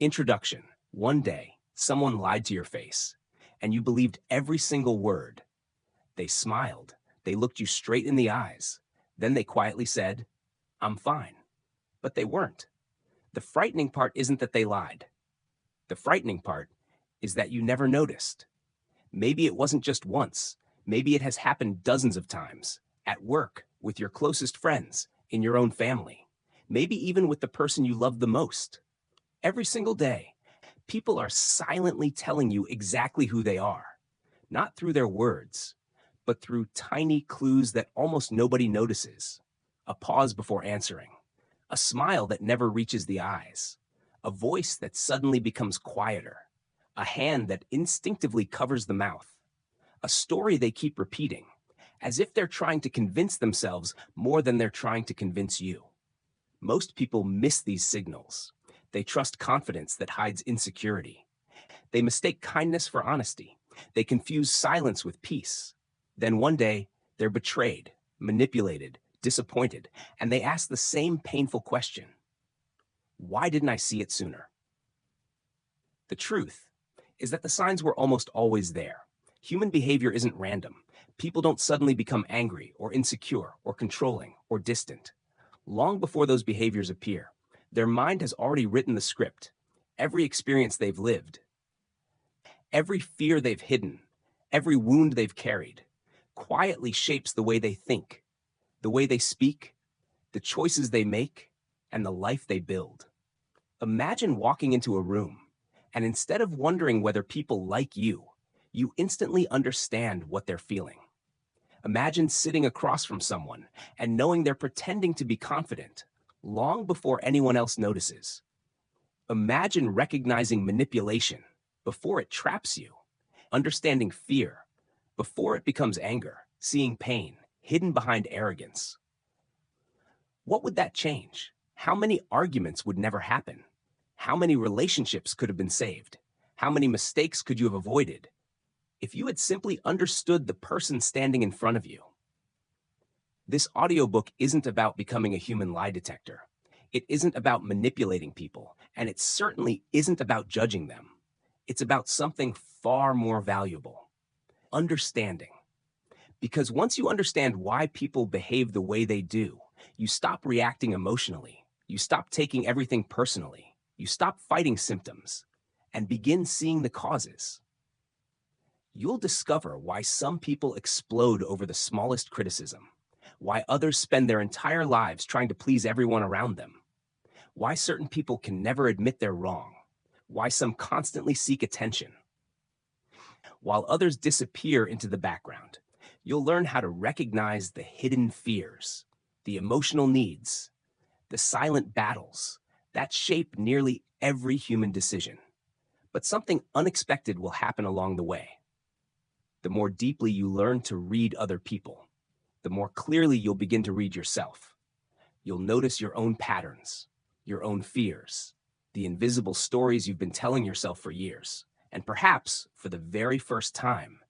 Introduction. One day, someone lied to your face, and you believed every single word. They smiled. They looked you straight in the eyes. Then they quietly said, "I'm fine." But they weren't. The frightening part isn't that they lied. The frightening part is that you never noticed. Maybe it wasn't just once. Maybe it has happened dozens of times. At work, with your closest friends, in your own family. Maybe even with the person you love the most. Every single day, people are silently telling you exactly who they are. Not through their words, but through tiny clues that almost nobody notices. A pause before answering. A smile that never reaches the eyes. A voice that suddenly becomes quieter. A hand that instinctively covers the mouth. A story they keep repeating, as if they're trying to convince themselves more than they're trying to convince you. Most people miss these signals. They trust confidence that hides insecurity. They mistake kindness for honesty. They confuse silence with peace. Then one day, they're betrayed, manipulated, disappointed, and they ask the same painful question. Why didn't I see it sooner? The truth is that the signs were almost always there. Human behavior isn't random. People don't suddenly become angry or insecure or controlling or distant. Long before those behaviors appear, their mind has already written the script. Every experience they've lived, every fear they've hidden, every wound they've carried, quietly shapes the way they think, the way they speak, the choices they make, and the life they build. Imagine walking into a room, and instead of wondering whether people like you, you instantly understand what they're feeling. Imagine sitting across from someone and knowing they're pretending to be confident long before anyone else notices. Imagine recognizing manipulation before it traps you, understanding fear before it becomes anger, seeing pain hidden behind arrogance. What would that change? How many arguments would never happen? How many relationships could have been saved? How many mistakes could you have avoided if you had simply understood the person standing in front of you? This audiobook isn't about becoming a human lie detector. It isn't about manipulating people, and it certainly isn't about judging them. It's about something far more valuable: understanding. Because once you understand why people behave the way they do, you stop reacting emotionally. You stop taking everything personally. You stop fighting symptoms and begin seeing the causes. You'll discover why some people explode over the smallest criticism, why others spend their entire lives trying to please everyone around them, why certain people can never admit they're wrong, why some constantly seek attention, while others disappear into the background. You'll learn how to recognize the hidden fears, the emotional needs, the silent battles that shape nearly every human decision. But something unexpected will happen along the way. The more deeply you learn to read other people, the more clearly you'll begin to read yourself. You'll notice your own patterns, your own fears, the invisible stories you've been telling yourself for years. And perhaps, for the very first time,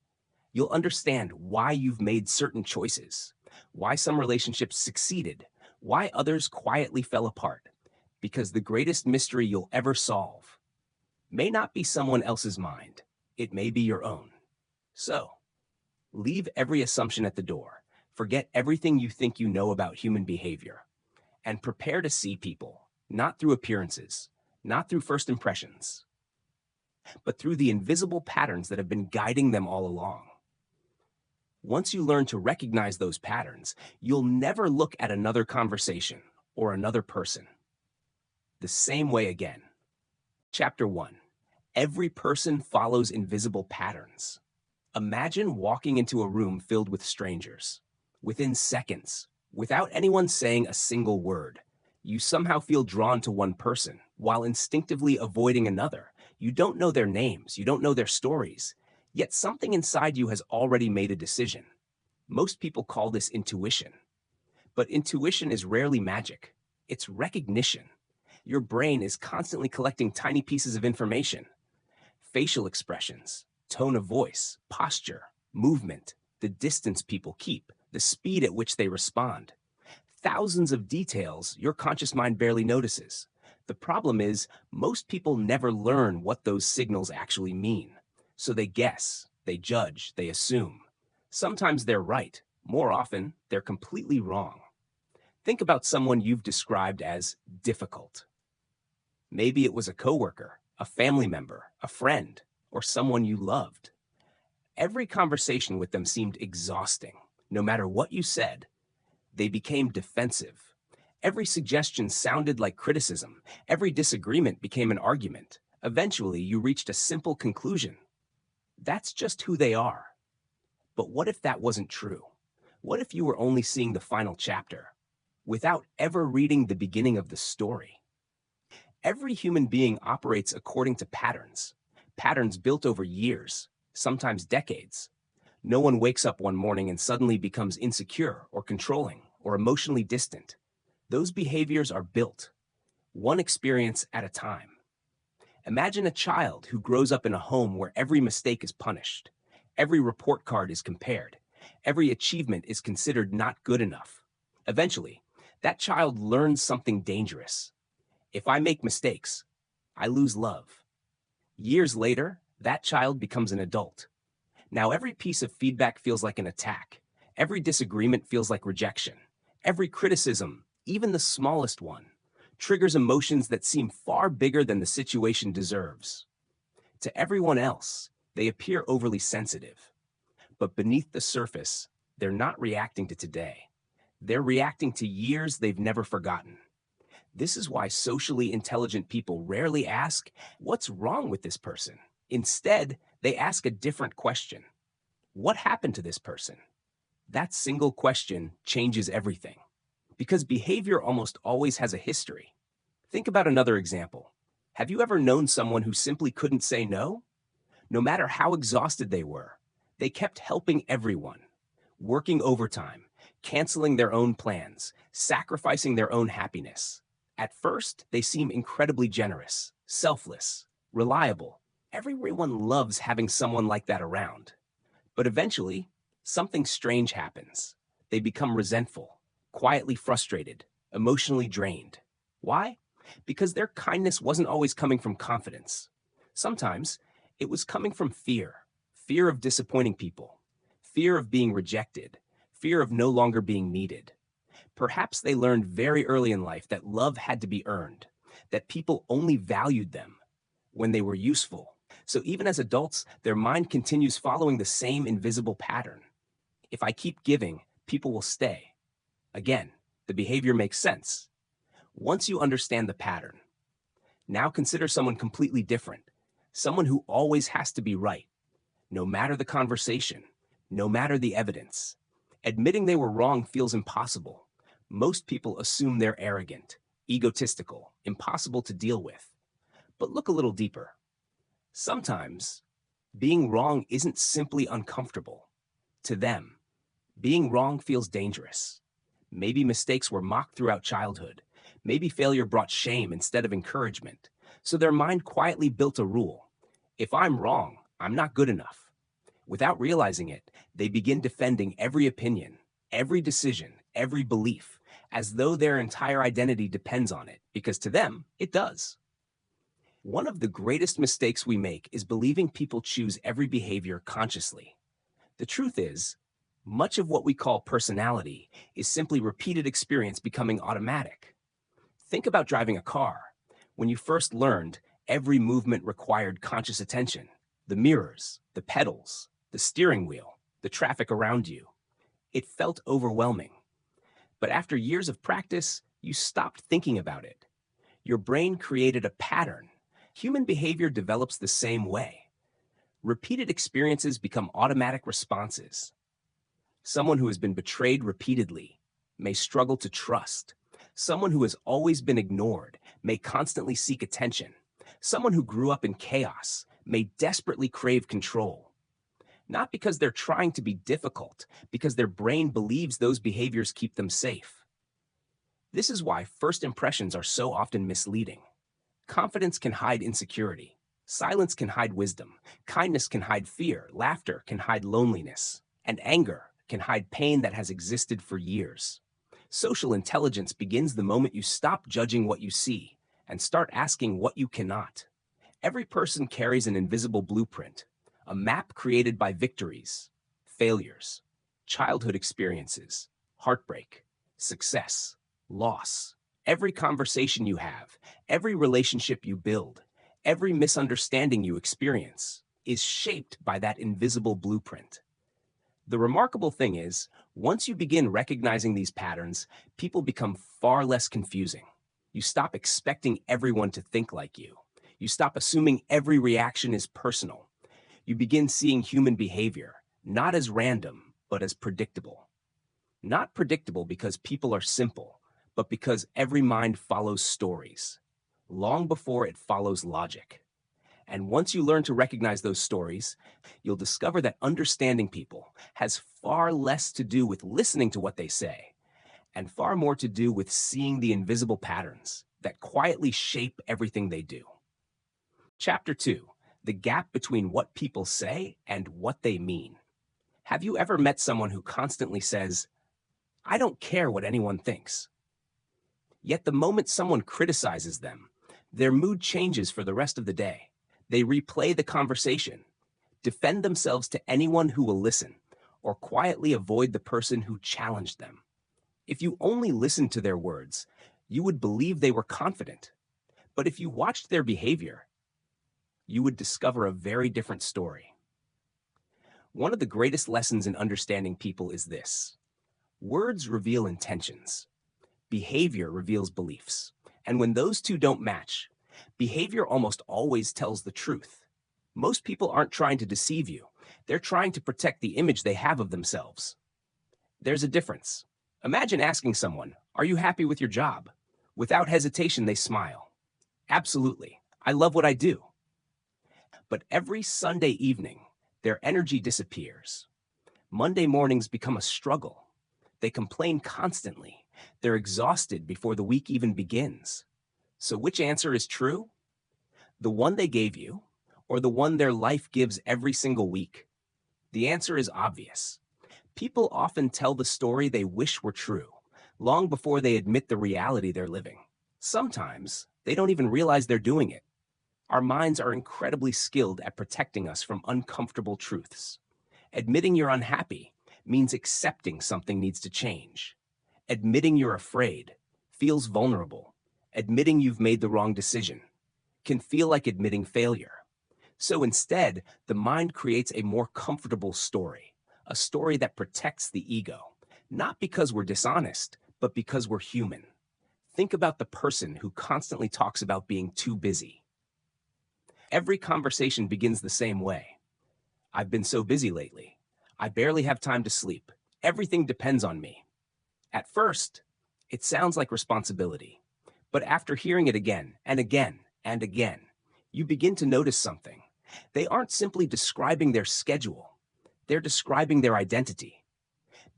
you'll understand why you've made certain choices, why some relationships succeeded, why others quietly fell apart. Because the greatest mystery you'll ever solve may not be someone else's mind. It may be your own. So, leave every assumption at the door. Forget everything you think you know about human behavior. And prepare to see people, not through appearances, not through first impressions, but through the invisible patterns that have been guiding them all along. Once you learn to recognize those patterns, you'll never look at another conversation or another person the same way again. Chapter 1. Every person follows invisible patterns. Imagine walking into a room filled with strangers. Within seconds, without anyone saying a single word, you somehow feel drawn to one person while instinctively avoiding another. You don't know their names, you don't know their stories, yet something inside you has already made a decision. Most people call this intuition. But intuition is rarely magic. It's recognition. Your brain is constantly collecting tiny pieces of information. Facial expressions, tone of voice, posture, movement, the distance people keep, the speed at which they respond. Thousands of details your conscious mind barely notices. The problem is, most people never learn what those signals actually mean. So they guess, they judge, they assume. Sometimes they're right. More often, they're completely wrong. Think about someone you've described as difficult. Maybe it was a coworker, a family member, a friend, or someone you loved. Every conversation with them seemed exhausting. No matter what you said, they became defensive. Every suggestion sounded like criticism. Every disagreement became an argument. Eventually, you reached a simple conclusion. That's just who they are. But what if that wasn't true? What if you were only seeing the final chapter, without ever reading the beginning of the story? Every human being operates according to patterns, patterns built over years, sometimes decades. No one wakes up one morning and suddenly becomes insecure or controlling or emotionally distant. Those behaviors are built, one experience at a time. Imagine a child who grows up in a home where every mistake is punished, every report card is compared, every achievement is considered not good enough. Eventually, that child learns something dangerous. If I make mistakes, I lose love. Years later, that child becomes an adult. Now every piece of feedback feels like an attack. Every disagreement feels like rejection. Every criticism, even the smallest one, triggers emotions that seem far bigger than the situation deserves. To everyone else, they appear overly sensitive. But beneath the surface, they're not reacting to today. They're reacting to years they've never forgotten. This is why socially intelligent people rarely ask, "What's wrong with this person?" Instead, they ask a different question. What happened to this person? That single question changes everything. Because behavior almost always has a history. Think about another example. Have you ever known someone who simply couldn't say no? No matter how exhausted they were, they kept helping everyone, working overtime, canceling their own plans, sacrificing their own happiness. At first, they seem incredibly generous, selfless, reliable. Everyone loves having someone like that around. But eventually, something strange happens. They become resentful, quietly frustrated, emotionally drained. Why? Because their kindness wasn't always coming from confidence. Sometimes it was coming from fear, fear of disappointing people, fear of being rejected, fear of no longer being needed. Perhaps they learned very early in life that love had to be earned, that people only valued them when they were useful. So even as adults, their mind continues following the same invisible pattern. If I keep giving, people will stay. Again, the behavior makes sense. Once you understand the pattern, now consider someone completely different, someone who always has to be right, no matter the conversation, no matter the evidence. Admitting they were wrong feels impossible. Most people assume they're arrogant, egotistical, impossible to deal with. But look a little deeper. Sometimes, being wrong isn't simply uncomfortable. To them, being wrong feels dangerous. Maybe mistakes were mocked throughout childhood. Maybe failure brought shame instead of encouragement. So their mind quietly built a rule. If I'm wrong, I'm not good enough. Without realizing it, they begin defending every opinion, every decision, every belief, as though their entire identity depends on it, because to them, it does. One of the greatest mistakes we make is believing people choose every behavior consciously. The truth is, much of what we call personality is simply repeated experience becoming automatic. Think about driving a car. When you first learned, every movement required conscious attention. The mirrors, the pedals, the steering wheel, the traffic around you. It felt overwhelming. But after years of practice, you stopped thinking about it. Your brain created a pattern. Human behavior develops the same way. Repeated experiences become automatic responses. Someone who has been betrayed repeatedly may struggle to trust. Someone who has always been ignored may constantly seek attention. Someone who grew up in chaos may desperately crave control. Not because they're trying to be difficult, because their brain believes those behaviors keep them safe. This is why first impressions are so often misleading. Confidence can hide insecurity. Silence can hide wisdom. Kindness can hide fear. Laughter can hide loneliness. And anger can hide pain that has existed for years. Social intelligence begins the moment you stop judging what you see and start asking what you cannot. Every person carries an invisible blueprint, a map created by victories, failures, childhood experiences, heartbreak, success, loss. Every conversation you have, every relationship you build, every misunderstanding you experience is shaped by that invisible blueprint. The remarkable thing is, once you begin recognizing these patterns, people become far less confusing. You stop expecting everyone to think like you. You stop assuming every reaction is personal. You begin seeing human behavior, not as random, but as predictable. Not predictable because people are simple, but because every mind follows stories, long before it follows logic. And once you learn to recognize those stories, you'll discover that understanding people has far less to do with listening to what they say, and far more to do with seeing the invisible patterns that quietly shape everything they do. Chapter 2: The Gap Between What People Say and What They Mean. Have you ever met someone who constantly says, "I don't care what anyone thinks"? Yet the moment someone criticizes them, their mood changes for the rest of the day. They replay the conversation, defend themselves to anyone who will listen, or quietly avoid the person who challenged them. If you only listened to their words, you would believe they were confident. But if you watched their behavior, you would discover a very different story. One of the greatest lessons in understanding people is this: words reveal intentions, behavior reveals beliefs. And when those two don't match, behavior almost always tells the truth. Most people aren't trying to deceive you. They're trying to protect the image they have of themselves. There's a difference. Imagine asking someone, "Are you happy with your job?" Without hesitation, they smile. "Absolutely. I love what I do." But every Sunday evening, their energy disappears. Monday mornings become a struggle. They complain constantly. They're exhausted before the week even begins. So which answer is true? The one they gave you, or the one their life gives every single week? The answer is obvious. People often tell the story they wish were true, long before they admit the reality they're living. Sometimes they don't even realize they're doing it. Our minds are incredibly skilled at protecting us from uncomfortable truths. Admitting you're unhappy means accepting something needs to change. Admitting you're afraid feels vulnerable. Admitting you've made the wrong decision can feel like admitting failure. So instead, the mind creates a more comfortable story, a story that protects the ego, not because we're dishonest, but because we're human. Think about the person who constantly talks about being too busy. Every conversation begins the same way. "I've been so busy lately. I barely have time to sleep. Everything depends on me." At first, it sounds like responsibility. But after hearing it again and again and again, you begin to notice something. They aren't simply describing their schedule. They're describing their identity.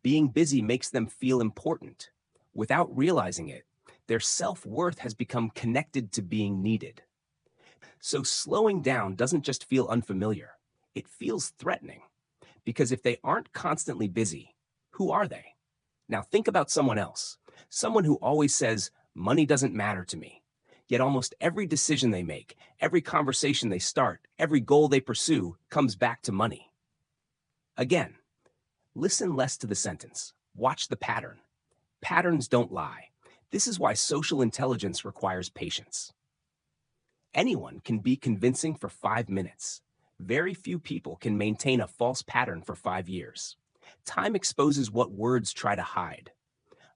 Being busy makes them feel important. Without realizing it, their self-worth has become connected to being needed. So slowing down doesn't just feel unfamiliar. It feels threatening. Because if they aren't constantly busy, who are they? Now think about someone else. Someone who always says, "Money doesn't matter to me." Yet almost every decision they make, every conversation they start, every goal they pursue comes back to money. Again, listen less to the sentence. Watch the pattern. Patterns don't lie. This is why social intelligence requires patience. Anyone can be convincing for 5 minutes. Very few people can maintain a false pattern for 5 years. Time exposes what words try to hide.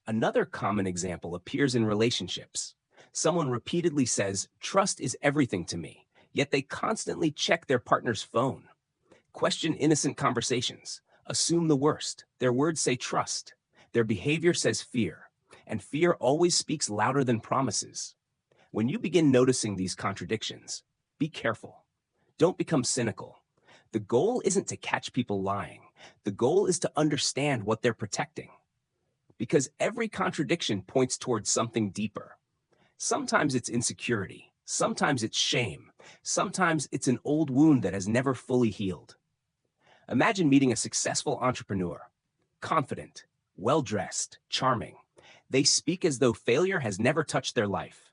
Another common example appears in relationships. Someone repeatedly says, "Trust is everything to me," yet they constantly check their partner's phone, question innocent conversations, assume the worst. Their words say trust. Their behavior says fear, and fear always speaks louder than promises. When you begin noticing these contradictions, be careful. Don't become cynical. The goal isn't to catch people lying. The goal is to understand what they're protecting. Because every contradiction points towards something deeper. Sometimes it's insecurity. Sometimes it's shame. Sometimes it's an old wound that has never fully healed. Imagine meeting a successful entrepreneur. Confident, well-dressed, charming. They speak as though failure has never touched their life.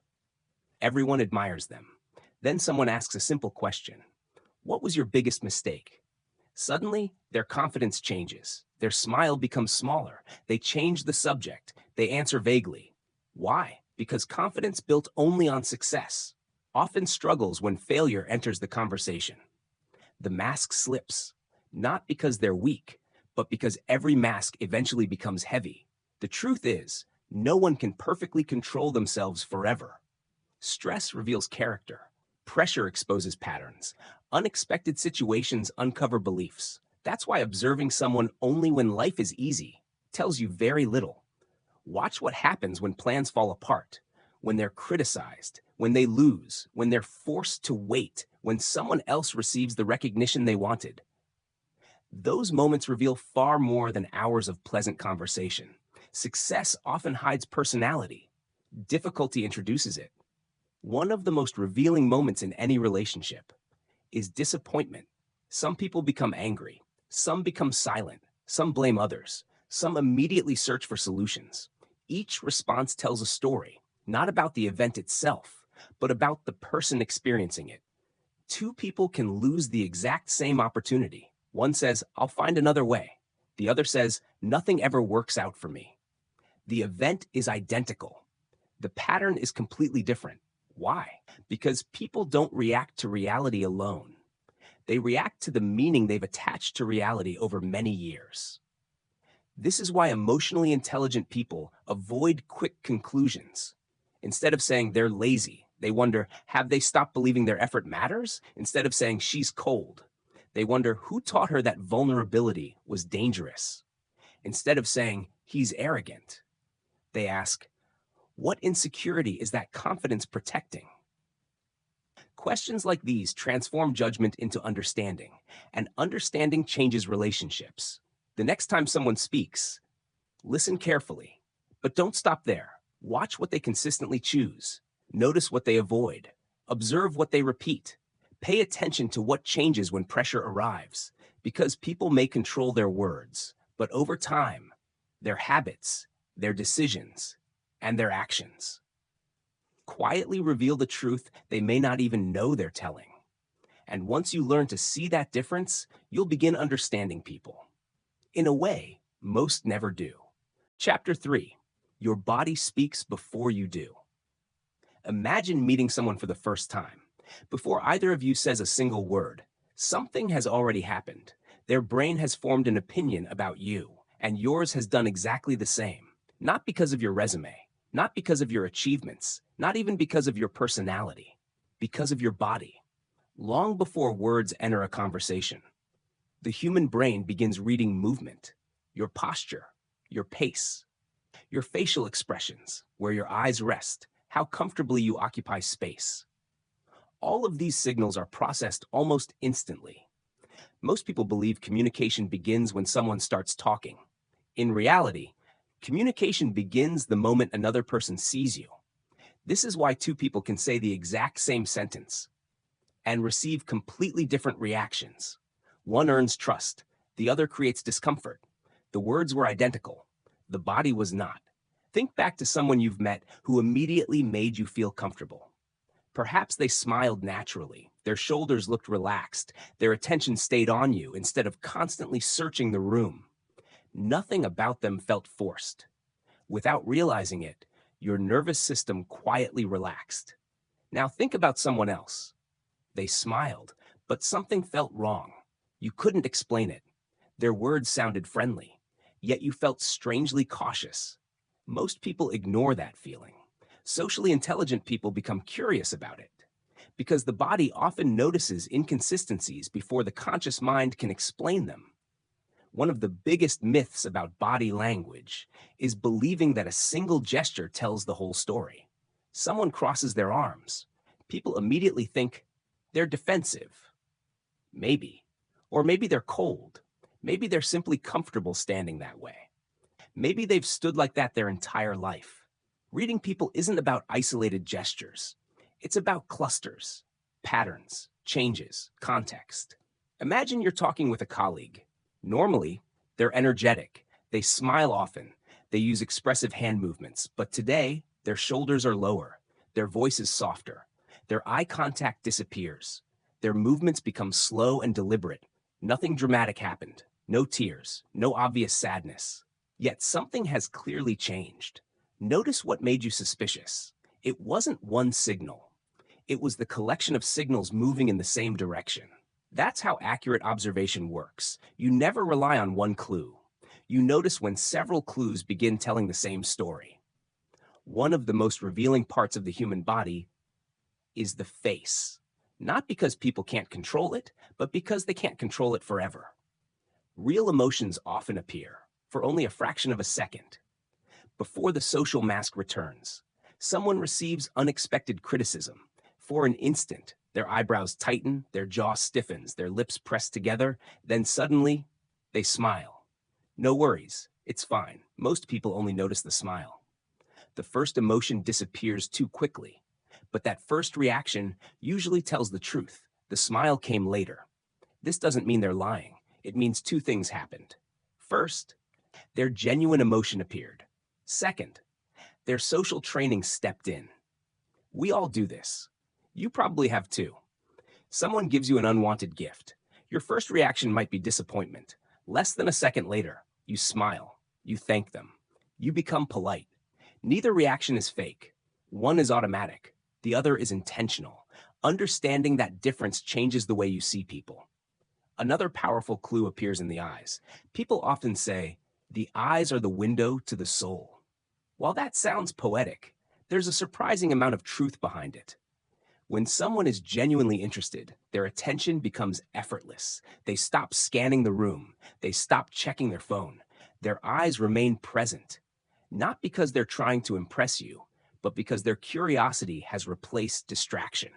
Everyone admires them. Then someone asks a simple question. What was your biggest mistake? Suddenly, their confidence changes. Their smile becomes smaller. They change the subject. They answer vaguely. Why? Because confidence built only on success often struggles when failure enters the conversation. The mask slips, not because they're weak, but because every mask eventually becomes heavy. The truth is, no one can perfectly control themselves forever. Stress reveals character. Pressure exposes patterns. Unexpected situations uncover beliefs. That's why observing someone only when life is easy tells you very little. Watch what happens when plans fall apart, when they're criticized, when they lose, when they're forced to wait, when someone else receives the recognition they wanted. Those moments reveal far more than hours of pleasant conversation. Success often hides personality. Difficulty introduces it. One of the most revealing moments in any relationship is disappointment. Some people become angry. Some become silent. Some blame others. Some immediately search for solutions. Each response tells a story, not about the event itself, but about the person experiencing it. Two people can lose the exact same opportunity. One says, I'll find another way. The other says, nothing ever works out for me. The event is identical. The pattern is completely different. Why? Because people don't react to reality alone. They react to the meaning they've attached to reality over many years. This is why emotionally intelligent people avoid quick conclusions. Instead of saying they're lazy, they wonder, have they stopped believing their effort matters? Instead of saying she's cold, they wonder who taught her that vulnerability was dangerous. Instead of saying he's arrogant, they ask, what insecurity is that confidence protecting? Questions like these transform judgment into understanding, and understanding changes relationships. The next time someone speaks, listen carefully, but don't stop there. Watch what they consistently choose. Notice what they avoid. Observe what they repeat. Pay attention to what changes when pressure arrives, because people may control their words, but over time, their habits, their decisions, and their actions quietly reveal the truth they may not even know they're telling. And once you learn to see that difference, you'll begin understanding people. In a way, most never do. Chapter 3. Your body speaks before you do. Imagine meeting someone for the first time. Before either of you says a single word, something has already happened. Their brain has formed an opinion about you, and yours has done exactly the same. Not because of your resume, not because of your achievements, not even because of your personality, because of your body. Long before words enter a conversation, the human brain begins reading movement, your posture, your pace, your facial expressions, where your eyes rest, how comfortably you occupy space. All of these signals are processed almost instantly. Most people believe communication begins when someone starts talking. In reality, communication begins the moment another person sees you. This is why two people can say the exact same sentence and receive completely different reactions. One earns trust, the other creates discomfort. The words were identical, the body was not. Think back to someone you've met who immediately made you feel comfortable. Perhaps they smiled naturally, their shoulders looked relaxed, their attention stayed on you instead of constantly searching the room. Nothing about them felt forced. Without realizing it, your nervous system quietly relaxed. Now think about someone else. They smiled, but something felt wrong. You couldn't explain it. Their words sounded friendly, yet you felt strangely cautious. Most people ignore that feeling. Socially intelligent people become curious about it, because the body often notices inconsistencies before the conscious mind can explain them. One of the biggest myths about body language is believing that a single gesture tells the whole story. Someone crosses their arms. People immediately think they're defensive. Maybe. Or maybe they're cold. Maybe they're simply comfortable standing that way. Maybe they've stood like that their entire life. Reading people isn't about isolated gestures. It's about clusters, patterns, changes, context. Imagine you're talking with a colleague. Normally, they're energetic. They smile often. They use expressive hand movements. But today, their shoulders are lower. Their voice is softer. Their eye contact disappears. Their movements become slow and deliberate. Nothing dramatic happened. No tears. No obvious sadness. Yet something has clearly changed. Notice what made you suspicious. It wasn't one signal. It was the collection of signals moving in the same direction. That's how accurate observation works. You never rely on one clue. You notice when several clues begin telling the same story. One of the most revealing parts of the human body is the face. Not because people can't control it, but because they can't control it forever. Real emotions often appear for only a fraction of a second. Before the social mask returns, someone receives unexpected criticism. For an instant, their eyebrows tighten, their jaw stiffens, their lips press together, then suddenly, they smile. No worries, it's fine. Most people only notice the smile. The first emotion disappears too quickly, but that first reaction usually tells the truth. The smile came later. This doesn't mean they're lying. It means two things happened. First, their genuine emotion appeared. Second, their social training stepped in. We all do this. You probably have too. Someone gives you an unwanted gift. Your first reaction might be disappointment. Less than a second later, you smile. You thank them. You become polite. Neither reaction is fake. One is automatic. The other is intentional. Understanding that difference changes the way you see people. Another powerful clue appears in the eyes. People often say, the eyes are the window to the soul. While that sounds poetic, there's a surprising amount of truth behind it. When someone is genuinely interested, their attention becomes effortless. They stop scanning the room. They stop checking their phone. Their eyes remain present, not because they're trying to impress you, but because their curiosity has replaced distraction.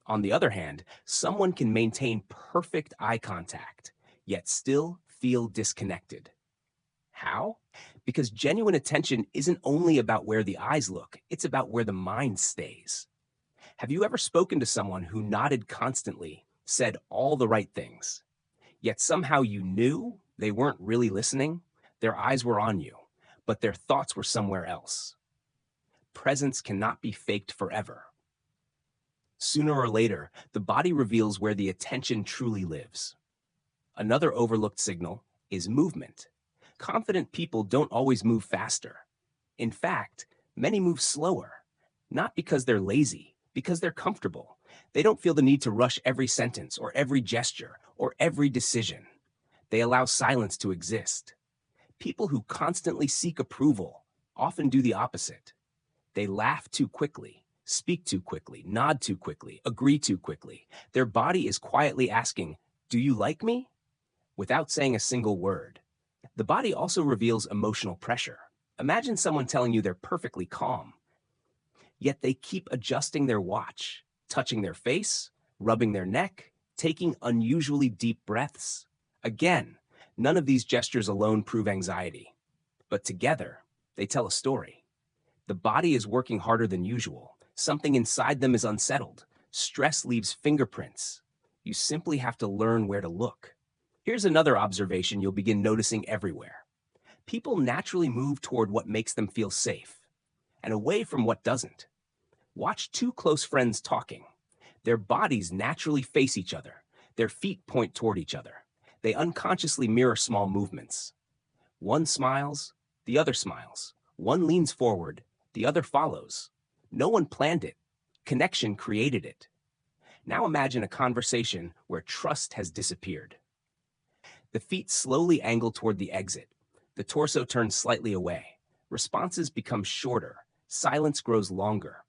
On the other hand, someone can maintain perfect eye contact, yet still feel disconnected. How? Because genuine attention isn't only about where the eyes look, it's about where the mind stays. Have you ever spoken to someone who nodded constantly, said all the right things, yet somehow you knew they weren't really listening? Their eyes were on you, but their thoughts were somewhere else. Presence cannot be faked forever. Sooner or later, the body reveals where the attention truly lives. Another overlooked signal is movement. Confident people don't always move faster. In fact, many move slower, not because they're lazy, because they're comfortable. They don't feel the need to rush every sentence or every gesture or every decision. They allow silence to exist. People who constantly seek approval often do the opposite. They laugh too quickly, speak too quickly, nod too quickly, agree too quickly. Their body is quietly asking, "Do you like me?" without saying a single word. The body also reveals emotional pressure. Imagine someone telling you they're perfectly calm, yet they keep adjusting their watch, touching their face, rubbing their neck, taking unusually deep breaths. Again, none of these gestures alone prove anxiety, but together, they tell a story. The body is working harder than usual. Something inside them is unsettled. Stress leaves fingerprints. You simply have to learn where to look. Here's another observation you'll begin noticing everywhere. People naturally move toward what makes them feel safe and away from what doesn't. Watch two close friends talking. Their bodies naturally face each other. Their feet point toward each other. They unconsciously mirror small movements. One smiles, the other smiles. One leans forward, the other follows. No one planned it. Connection created it. Now imagine a conversation where trust has disappeared. The feet slowly angle toward the exit. The torso turns slightly away. Responses become shorter. Silence grows longer.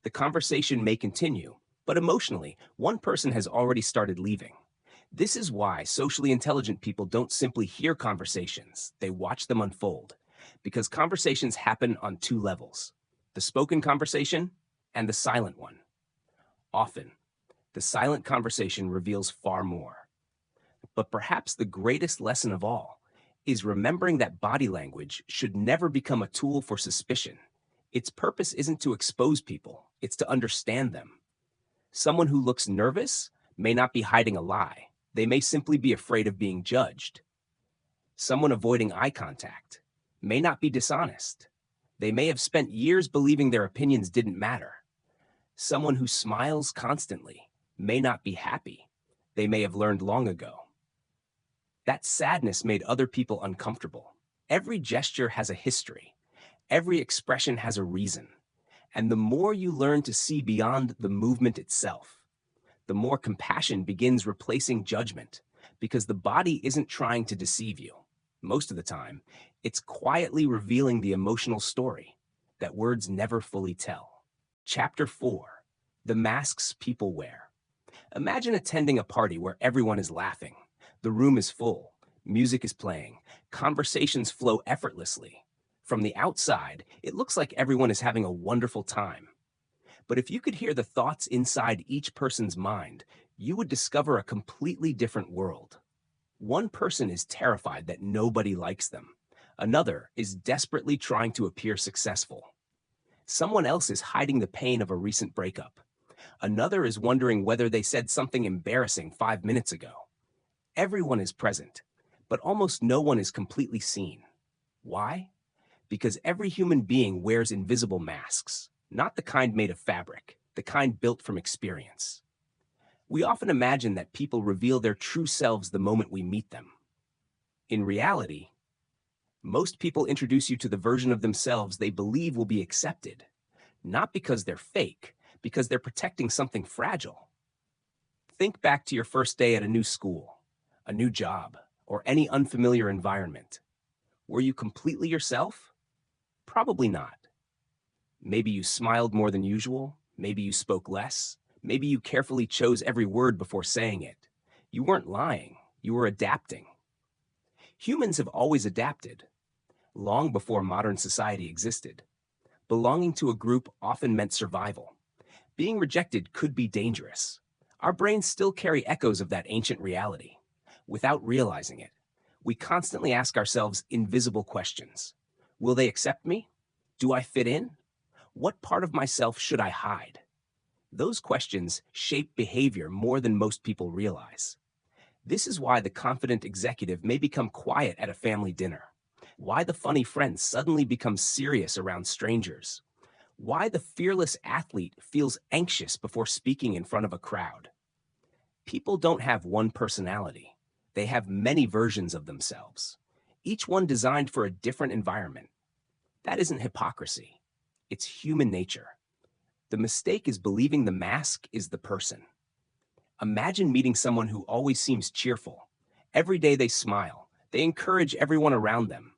The conversation may continue, but emotionally, one person has already started leaving. This is why socially intelligent people don't simply hear conversations, they watch them unfold. Because conversations happen on two levels, the spoken conversation and the silent one. Often, the silent conversation reveals far more. But perhaps the greatest lesson of all is remembering that body language should never become a tool for suspicion. Its purpose isn't to expose people, it's to understand them. Someone who looks nervous may not be hiding a lie. They may simply be afraid of being judged. Someone avoiding eye contact may not be dishonest. They may have spent years believing their opinions didn't matter. Someone who smiles constantly may not be happy. They may have learned long ago. That sadness made other people uncomfortable. Every gesture has a history. Every expression has a reason. And the more you learn to see beyond the movement itself, the more compassion begins replacing judgment, because the body isn't trying to deceive you. Most of the time, it's quietly revealing the emotional story that words never fully tell. Chapter 4: The Masks People Wear. Imagine attending a party where everyone is laughing. The room is full, music is playing, conversations flow effortlessly. From the outside, it looks like everyone is having a wonderful time. But if you could hear the thoughts inside each person's mind, you would discover a completely different world. One person is terrified that nobody likes them. Another is desperately trying to appear successful. Someone else is hiding the pain of a recent breakup. Another is wondering whether they said something embarrassing 5 minutes ago. Everyone is present, but almost no one is completely seen. Why? Because every human being wears invisible masks, not the kind made of fabric, the kind built from experience. We often imagine that people reveal their true selves the moment we meet them. In reality, most people introduce you to the version of themselves they believe will be accepted, not because they're fake, because they're protecting something fragile. Think back to your first day at a new school, a new job, or any unfamiliar environment. Were you completely yourself? Probably not. Maybe you smiled more than usual. Maybe you spoke less. Maybe you carefully chose every word before saying it. You weren't lying. You were adapting. Humans have always adapted, long before modern society existed. Belonging to a group often meant survival. Being rejected could be dangerous. Our brains still carry echoes of that ancient reality. Without realizing it, we constantly ask ourselves invisible questions. Will they accept me? Do I fit in? What part of myself should I hide? Those questions shape behavior more than most people realize. This is why the confident executive may become quiet at a family dinner, why the funny friend suddenly becomes serious around strangers, why the fearless athlete feels anxious before speaking in front of a crowd. People don't have one personality. They have many versions of themselves, each one designed for a different environment. That isn't hypocrisy. It's human nature. The mistake is believing the mask is the person. Imagine meeting someone who always seems cheerful. Every day they smile. They encourage everyone around them.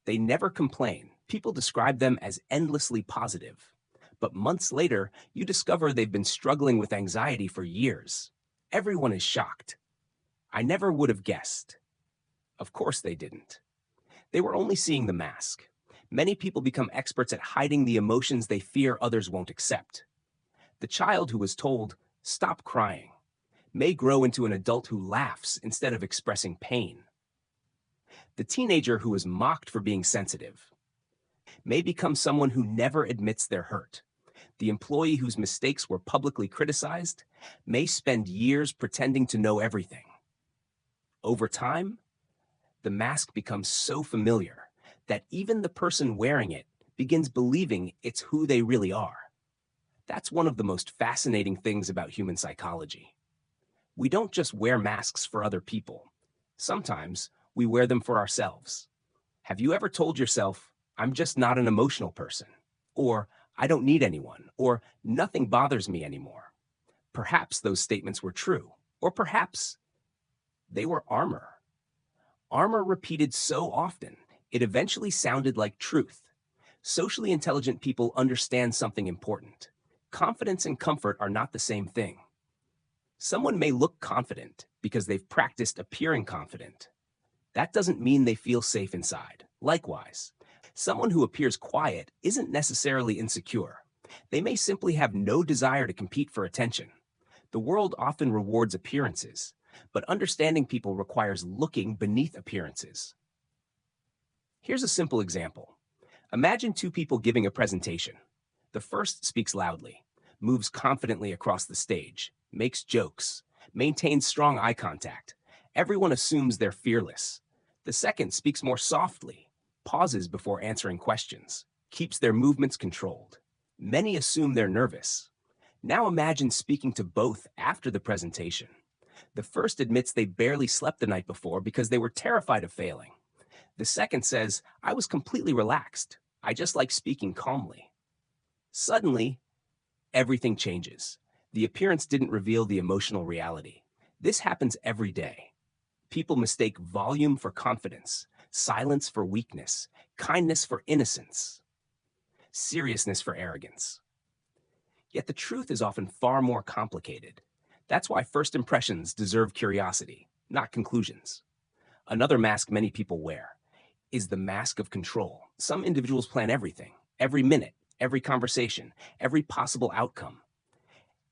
They never complain. People describe them as endlessly positive. But months later, you discover they've been struggling with anxiety for years. Everyone is shocked. I never would have guessed. Of course they didn't. They were only seeing the mask. Many people become experts at hiding the emotions they fear others won't accept. The child who was told, "Stop crying," may grow into an adult who laughs instead of expressing pain. The teenager who is mocked for being sensitive may become someone who never admits they're hurt. The employee whose mistakes were publicly criticized may spend years pretending to know everything. Over time, the mask becomes so familiar that even the person wearing it begins believing it's who they really are. That's one of the most fascinating things about human psychology. We don't just wear masks for other people. Sometimes we wear them for ourselves. Have you ever told yourself, "I'm just not an emotional person," or "I don't need anyone," or "nothing bothers me anymore"? Perhaps those statements were true, or perhaps they were armor. Armor repeated so often, it eventually sounded like truth. Socially intelligent people understand something important. Confidence and comfort are not the same thing. Someone may look confident because they've practiced appearing confident. That doesn't mean they feel safe inside. Likewise, someone who appears quiet isn't necessarily insecure. They may simply have no desire to compete for attention. The world often rewards appearances, but understanding people requires looking beneath appearances. Here's a simple example. Imagine two people giving a presentation. The first speaks loudly, moves confidently across the stage, makes jokes, maintains strong eye contact. Everyone assumes they're fearless. The second speaks more softly, pauses before answering questions, keeps their movements controlled. Many assume they're nervous. Now imagine speaking to both after the presentation. The first admits they barely slept the night before because they were terrified of failing. The second says, I was completely relaxed. I just like speaking calmly. Suddenly, everything changes. The appearance didn't reveal the emotional reality. This happens every day. People mistake volume for confidence, silence for weakness, kindness for innocence, seriousness for arrogance. Yet the truth is often far more complicated. That's why first impressions deserve curiosity, not conclusions. Another mask many people wear is the mask of control. Some individuals plan everything, every minute, every conversation, every possible outcome.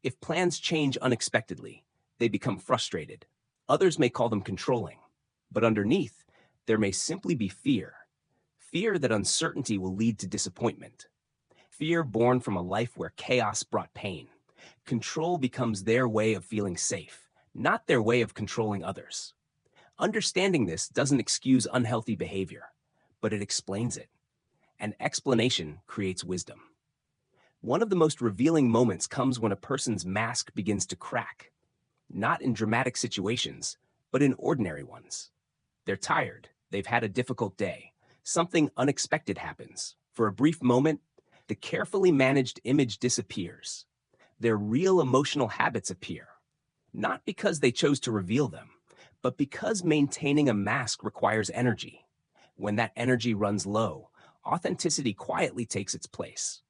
If plans change unexpectedly, they become frustrated. Others may call them controlling. But underneath, there may simply be fear. Fear that uncertainty will lead to disappointment. Fear born from a life where chaos brought pain. Control becomes their way of feeling safe, not their way of controlling others. Understanding this doesn't excuse unhealthy behavior, but it explains it. And explanation creates wisdom. One of the most revealing moments comes when a person's mask begins to crack, not in dramatic situations, but in ordinary ones. They're tired, they've had a difficult day, something unexpected happens. For a brief moment, the carefully managed image disappears. Their real emotional habits appear, not because they chose to reveal them, but because maintaining a mask requires energy. When that energy runs low, authenticity quietly takes its place.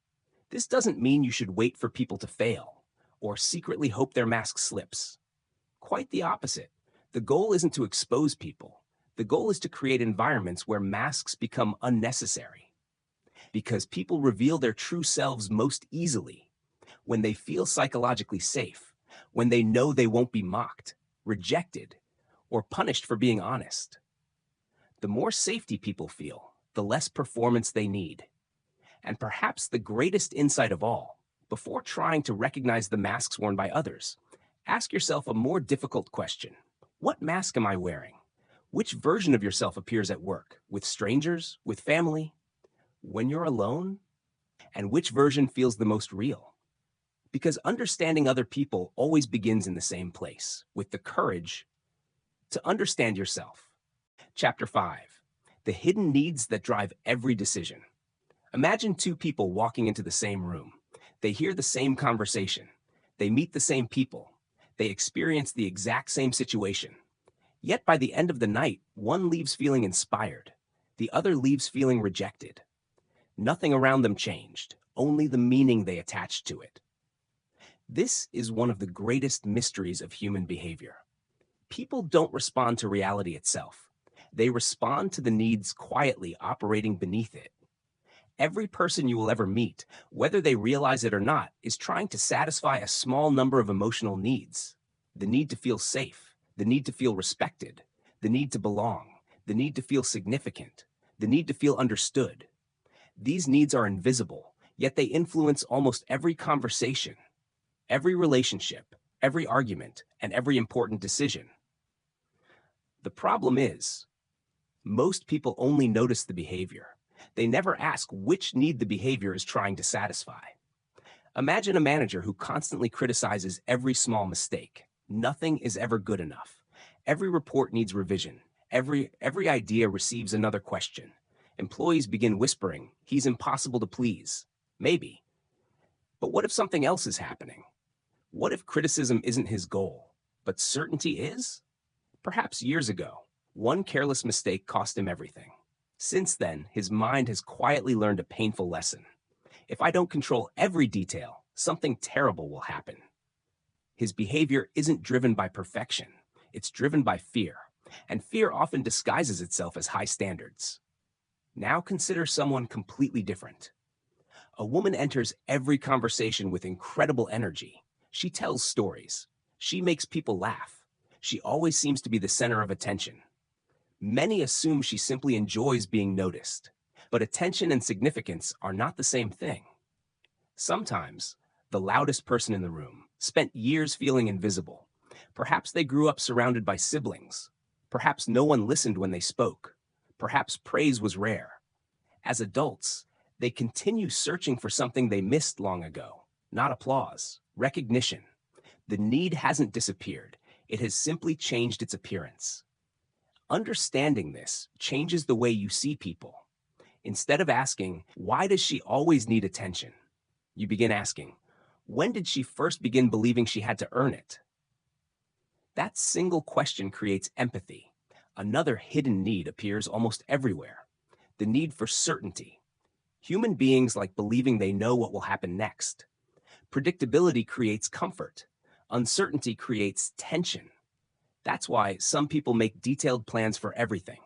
This doesn't mean you should wait for people to fail or secretly hope their mask slips. Quite the opposite. The goal isn't to expose people. The goal is to create environments where masks become unnecessary. Because people reveal their true selves most easily when they feel psychologically safe, when they know they won't be mocked, rejected, or punished for being honest. The more safety people feel, the less performance they need. And perhaps the greatest insight of all, before trying to recognize the masks worn by others, ask yourself a more difficult question. What mask am I wearing? Which version of yourself appears at work, with strangers, with family, when you're alone? And which version feels the most real? Because understanding other people always begins in the same place, with the courage to understand yourself. Chapter 5. The hidden needs that drive every decision. Imagine two people walking into the same room. They hear the same conversation. They meet the same people. They experience the exact same situation. Yet by the end of the night, one leaves feeling inspired. The other leaves feeling rejected. Nothing around them changed, only the meaning they attached to it. This is one of the greatest mysteries of human behavior. People don't respond to reality itself. They respond to the needs quietly operating beneath it. Every person you will ever meet, whether they realize it or not, is trying to satisfy a small number of emotional needs. The need to feel safe, the need to feel respected, the need to belong, the need to feel significant, the need to feel understood. These needs are invisible, yet they influence almost every conversation, every relationship, every argument, and every important decision. The problem is, most people only notice the behavior. They never ask which need the behavior is trying to satisfy. Imagine a manager who constantly criticizes every small mistake. Nothing is ever good enough. Every report needs revision. Every idea receives another question. Employees begin whispering, he's impossible to please. Maybe. But what if something else is happening? What if criticism isn't his goal, but certainty is? Perhaps years ago, one careless mistake cost him everything. Since then, his mind has quietly learned a painful lesson. If I don't control every detail, something terrible will happen. His behavior isn't driven by perfection. It's driven by fear. And fear often disguises itself as high standards. Now consider someone completely different. A woman enters every conversation with incredible energy. She tells stories. She makes people laugh. She always seems to be the center of attention. Many assume she simply enjoys being noticed. But attention and significance are not the same thing. Sometimes, the loudest person in the room spent years feeling invisible. Perhaps they grew up surrounded by siblings. Perhaps no one listened when they spoke. Perhaps praise was rare. As adults, they continue searching for something they missed long ago. Not applause, Recognition. The need hasn't disappeared. It has simply changed its appearance. Understanding this changes the way you see people. Instead of asking, why does she always need attention? You begin asking, when did she first begin believing she had to earn it? That single question creates empathy. Another hidden need appears almost everywhere: the need for certainty. Human beings like believing they know what will happen next. Predictability creates comfort. Uncertainty creates tension. That's why some people make detailed plans for everything.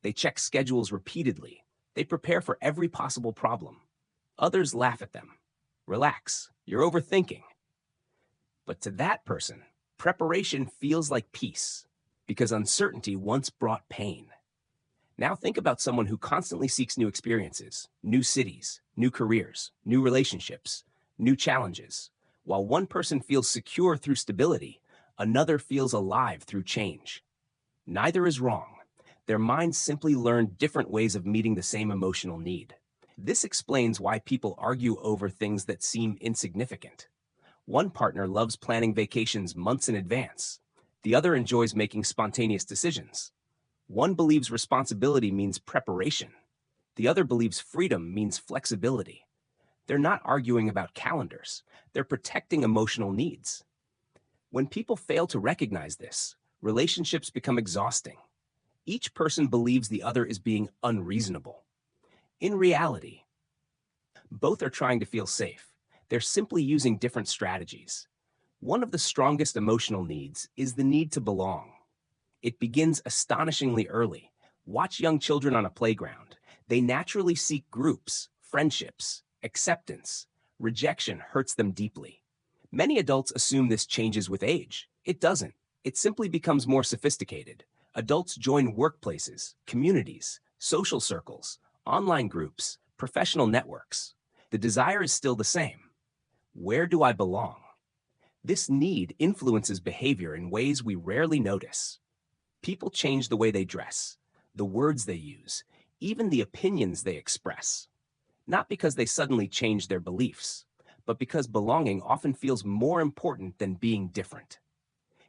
They check schedules repeatedly. They prepare for every possible problem. Others laugh at them. Relax, you're overthinking. But to that person, preparation feels like peace, because uncertainty once brought pain. Now think about someone who constantly seeks new experiences, new cities, new careers, new relationships, new challenges. While one person feels secure through stability, another feels alive through change. Neither is wrong. Their minds simply learn different ways of meeting the same emotional need. This explains why people argue over things that seem insignificant. One partner loves planning vacations months in advance. The other enjoys making spontaneous decisions. One believes responsibility means preparation. The other believes freedom means flexibility. They're not arguing about calendars. They're protecting emotional needs. When people fail to recognize this, relationships become exhausting. Each person believes the other is being unreasonable. In reality, both are trying to feel safe. They're simply using different strategies. One of the strongest emotional needs is the need to belong. It begins astonishingly early. Watch young children on a playground. They naturally seek groups, friendships, acceptance. Rejection hurts them deeply. Many adults assume this changes with age. It doesn't. It simply becomes more sophisticated. Adults join workplaces, communities, social circles, online groups, professional networks. The desire is still the same. Where do I belong? This need influences behavior in ways we rarely notice. People change the way they dress, the words they use, even the opinions they express. Not because they suddenly change their beliefs, but because belonging often feels more important than being different.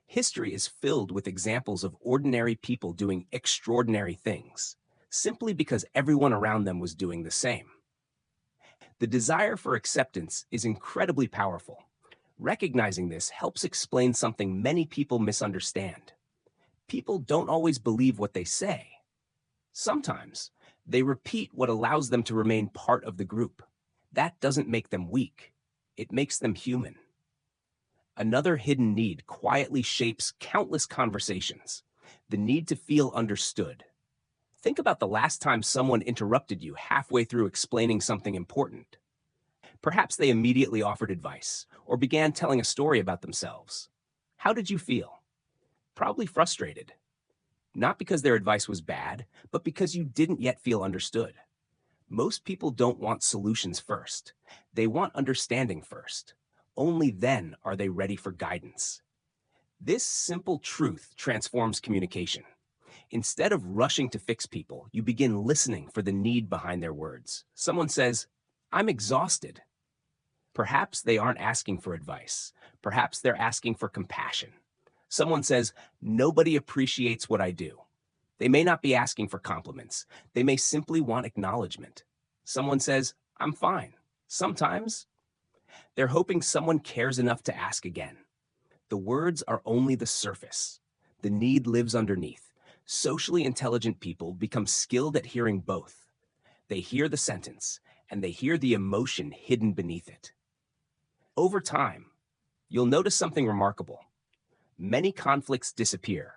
History is filled with examples of ordinary people doing extraordinary things, simply because everyone around them was doing the same. The desire for acceptance is incredibly powerful. Recognizing this helps explain something many people misunderstand. People don't always believe what they say. Sometimes they repeat what allows them to remain part of the group. That doesn't make them weak. It makes them human. Another hidden need quietly shapes countless conversations: the need to feel understood. Think about the last time someone interrupted you halfway through explaining something important. Perhaps they immediately offered advice or began telling a story about themselves. How did you feel? Probably frustrated. Not because their advice was bad, but because you didn't yet feel understood. Most people don't want solutions first. They want understanding first. Only then are they ready for guidance. This simple truth transforms communication. Instead of rushing to fix people, you begin listening for the need behind their words. Someone says, "I'm exhausted." Perhaps they aren't asking for advice. Perhaps they're asking for compassion. Someone says, "Nobody appreciates what I do." They may not be asking for compliments. They may simply want acknowledgement. Someone says, "I'm fine." Sometimes they're hoping someone cares enough to ask again. The words are only the surface. The need lives underneath. Socially intelligent people become skilled at hearing both. They hear the sentence, and they hear the emotion hidden beneath it. Over time, you'll notice something remarkable. Many conflicts disappear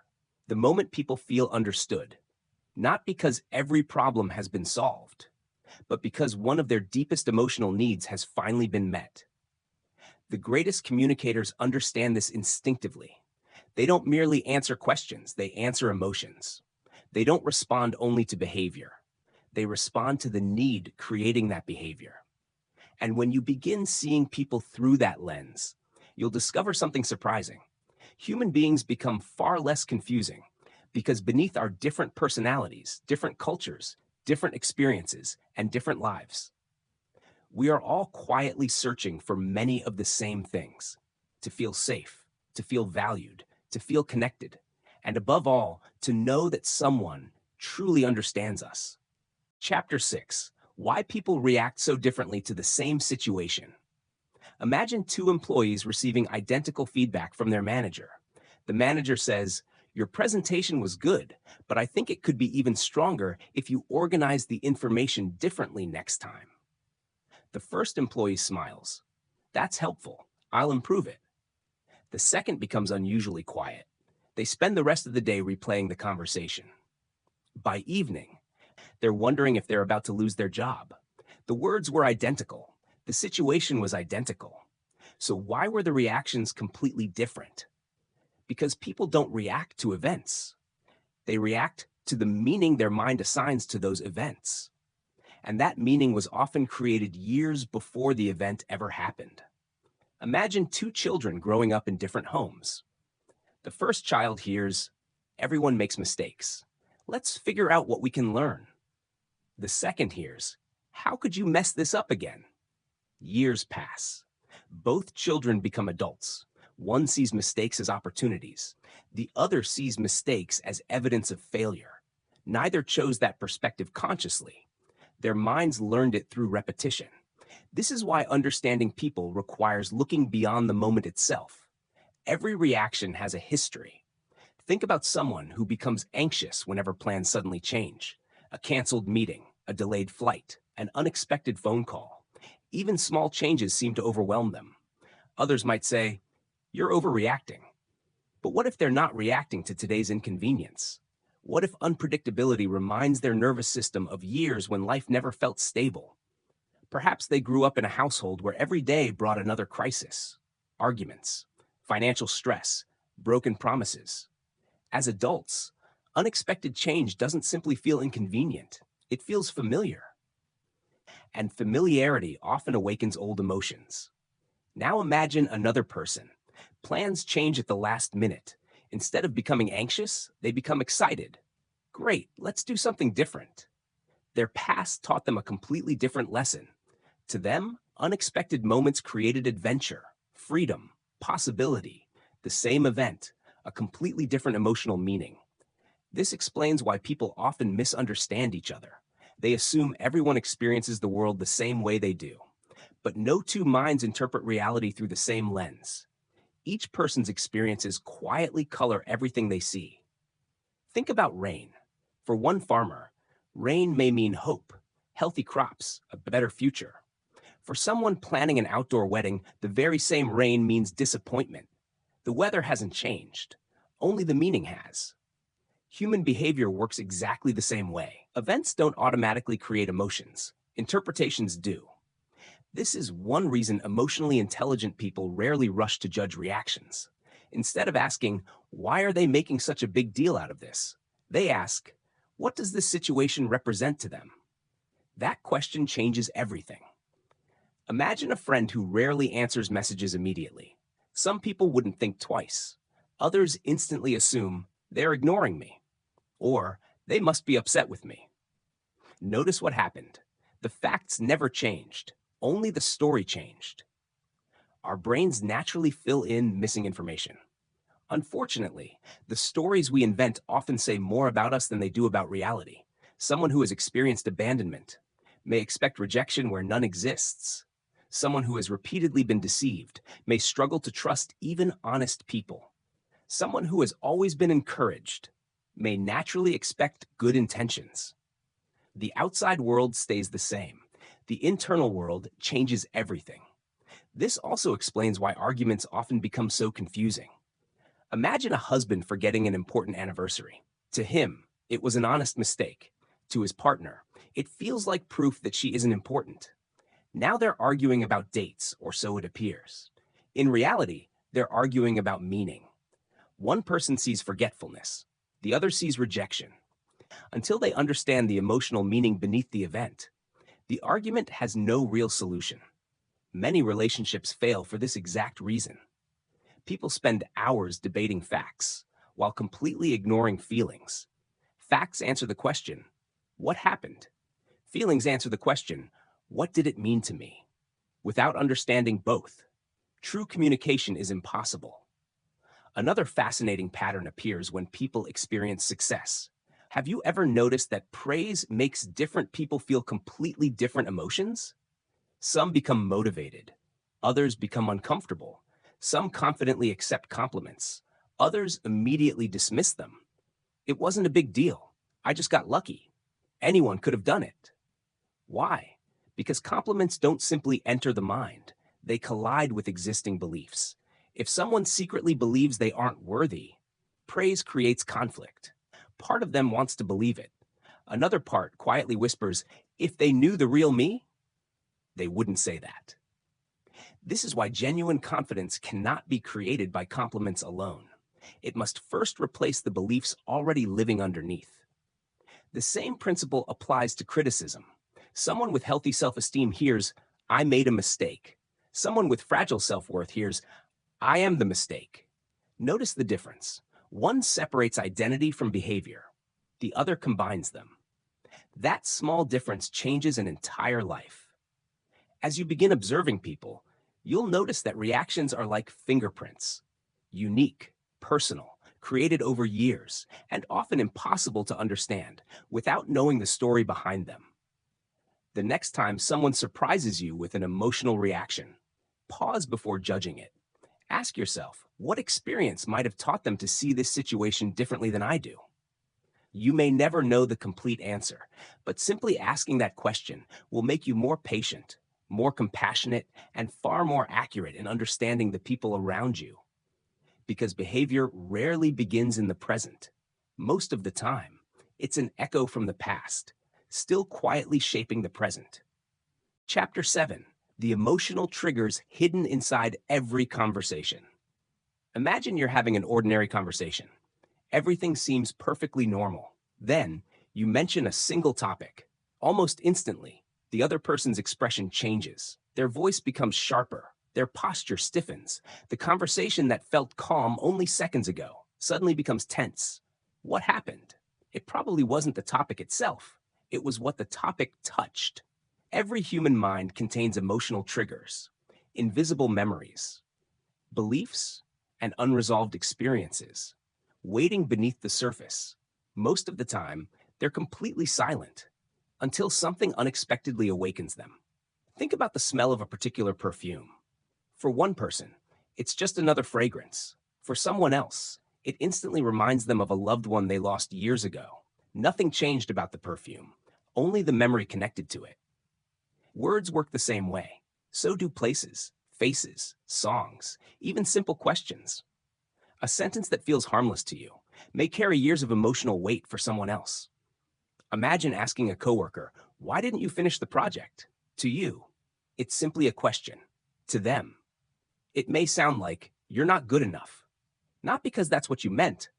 the moment people feel understood, not because every problem has been solved, but because one of their deepest emotional needs has finally been met. The greatest communicators understand this instinctively. They don't merely answer questions, they answer emotions. They don't respond only to behavior. They respond to the need creating that behavior. And when you begin seeing people through that lens, you'll discover something surprising. Human beings become far less confusing because beneath our different personalities, different cultures, different experiences, and different lives, we are all quietly searching for many of the same things. to feel safe, to feel valued, to feel connected, and above all, to know that someone truly understands us. Chapter 6: Why People React So Differently to the Same Situation. Imagine two employees receiving identical feedback from their manager. The manager says, "Your presentation was good, but I think it could be even stronger if you organized the information differently next time." The first employee smiles. "That's helpful. I'll improve it." The second becomes unusually quiet. They spend the rest of the day replaying the conversation. By evening, they're wondering if they're about to lose their job. The words were identical. The situation was identical. So why were the reactions completely different? Because people don't react to events. They react to the meaning their mind assigns to those events. And that meaning was often created years before the event ever happened. Imagine two children growing up in different homes. The first child hears, "Everyone makes mistakes. Let's figure out what we can learn." The second hears, "How could you mess this up again?" Years pass. Both children become adults. One sees mistakes as opportunities. The other sees mistakes as evidence of failure. Neither chose that perspective consciously. Their minds learned it through repetition. This is why understanding people requires looking beyond the moment itself. Every reaction has a history. Think about someone who becomes anxious whenever plans suddenly change. A canceled meeting, a delayed flight, an unexpected phone call. Even small changes seem to overwhelm them. Others might say, "You're overreacting." But what if they're not reacting to today's inconvenience? What if unpredictability reminds their nervous system of years when life never felt stable? Perhaps they grew up in a household where every day brought another crisis, arguments, financial stress, broken promises. As adults, unexpected change doesn't simply feel inconvenient, it feels familiar. And familiarity often awakens old emotions. Now imagine another person. Plans change at the last minute. Instead of becoming anxious, they become excited. "Great, let's do something different." Their past taught them a completely different lesson. To them, unexpected moments created adventure, freedom, possibility. The same event, a completely different emotional meaning. This explains why people often misunderstand each other. They assume everyone experiences the world the same way they do. But no two minds interpret reality through the same lens. Each person's experiences quietly color everything they see. Think about rain. For one farmer, rain may mean hope, healthy crops, a better future. For someone planning an outdoor wedding, the very same rain means disappointment. The weather hasn't changed. Only the meaning has. Human behavior works exactly the same way. Events don't automatically create emotions. Interpretations do. This is one reason emotionally intelligent people rarely rush to judge reactions. Instead of asking, "Why are they making such a big deal out of this?" they ask, "What does this situation represent to them?" That question changes everything. Imagine a friend who rarely answers messages immediately. Some people wouldn't think twice. Others instantly assume, "They're ignoring me," or "They must be upset with me." Notice what happened. The facts never changed. Only the story changed. Our brains naturally fill in missing information. Unfortunately, the stories we invent often say more about us than they do about reality. Someone who has experienced abandonment may expect rejection where none exists. Someone who has repeatedly been deceived may struggle to trust even honest people. Someone who has always been encouraged may naturally expect good intentions. The outside world stays the same. The internal world changes everything. This also explains why arguments often become so confusing. Imagine a husband forgetting an important anniversary. To him, it was an honest mistake. To his partner, it feels like proof that she isn't important. Now they're arguing about dates, or so it appears. In reality, they're arguing about meaning. One person sees forgetfulness, the other sees rejection. Until they understand the emotional meaning beneath the event, the argument has no real solution. Many relationships fail for this exact reason. People spend hours debating facts while completely ignoring feelings. Facts answer the question, "What happened?" Feelings answer the question, "What did it mean to me?" Without understanding both, True communication is impossible. Another fascinating pattern appears when people experience success. Have you ever noticed that praise makes different people feel completely different emotions? Some become motivated, others become uncomfortable. Some confidently accept compliments, others immediately dismiss them. It wasn't a big deal. I just got lucky. Anyone could have done it. Why? Because compliments don't simply enter the mind, they collide with existing beliefs. If someone secretly believes they aren't worthy, praise creates conflict. Part of them wants to believe it. Another part quietly whispers, if they knew the real me, they wouldn't say that. This is why genuine confidence cannot be created by compliments alone. It must first replace the beliefs already living underneath. The same principle applies to criticism. Someone with healthy self-esteem hears, I made a mistake. Someone with fragile self-worth hears, I am the mistake. Notice the difference. One separates identity from behavior. The other combines them. That small difference changes an entire life. As you begin observing people, you'll notice that reactions are like fingerprints. Unique, personal, created over years, and often impossible to understand without knowing the story behind them. The next time someone surprises you with an emotional reaction, pause before judging it. Ask yourself, what experience might have taught them to see this situation differently than I do? You may never know the complete answer, but simply asking that question will make you more patient, more compassionate, and far more accurate in understanding the people around you. Because behavior rarely begins in the present. Most of the time, it's an echo from the past, still quietly shaping the present. Chapter 7: The Emotional Triggers Hidden Inside Every Conversation. Imagine you're having an ordinary conversation. Everything seems perfectly normal. Then, you mention a single topic. Almost instantly, the other person's expression changes. Their voice becomes sharper. Their posture stiffens. The conversation that felt calm only seconds ago suddenly becomes tense. What happened? It probably wasn't the topic itself. It was what the topic touched. Every human mind contains emotional triggers, invisible memories, beliefs, and unresolved experiences, waiting beneath the surface. Most of the time, they're completely silent until something unexpectedly awakens them. Think about the smell of a particular perfume. For one person, it's just another fragrance. For someone else, it instantly reminds them of a loved one they lost years ago. Nothing changed about the perfume, only the memory connected to it. Words work the same way. So do places, faces, songs, even simple questions. A sentence that feels harmless to you may carry years of emotional weight for someone else. Imagine asking a coworker, why didn't you finish the project? To you, it's simply a question. To them, it may sound like, you're not good enough. Not because that's what you meant,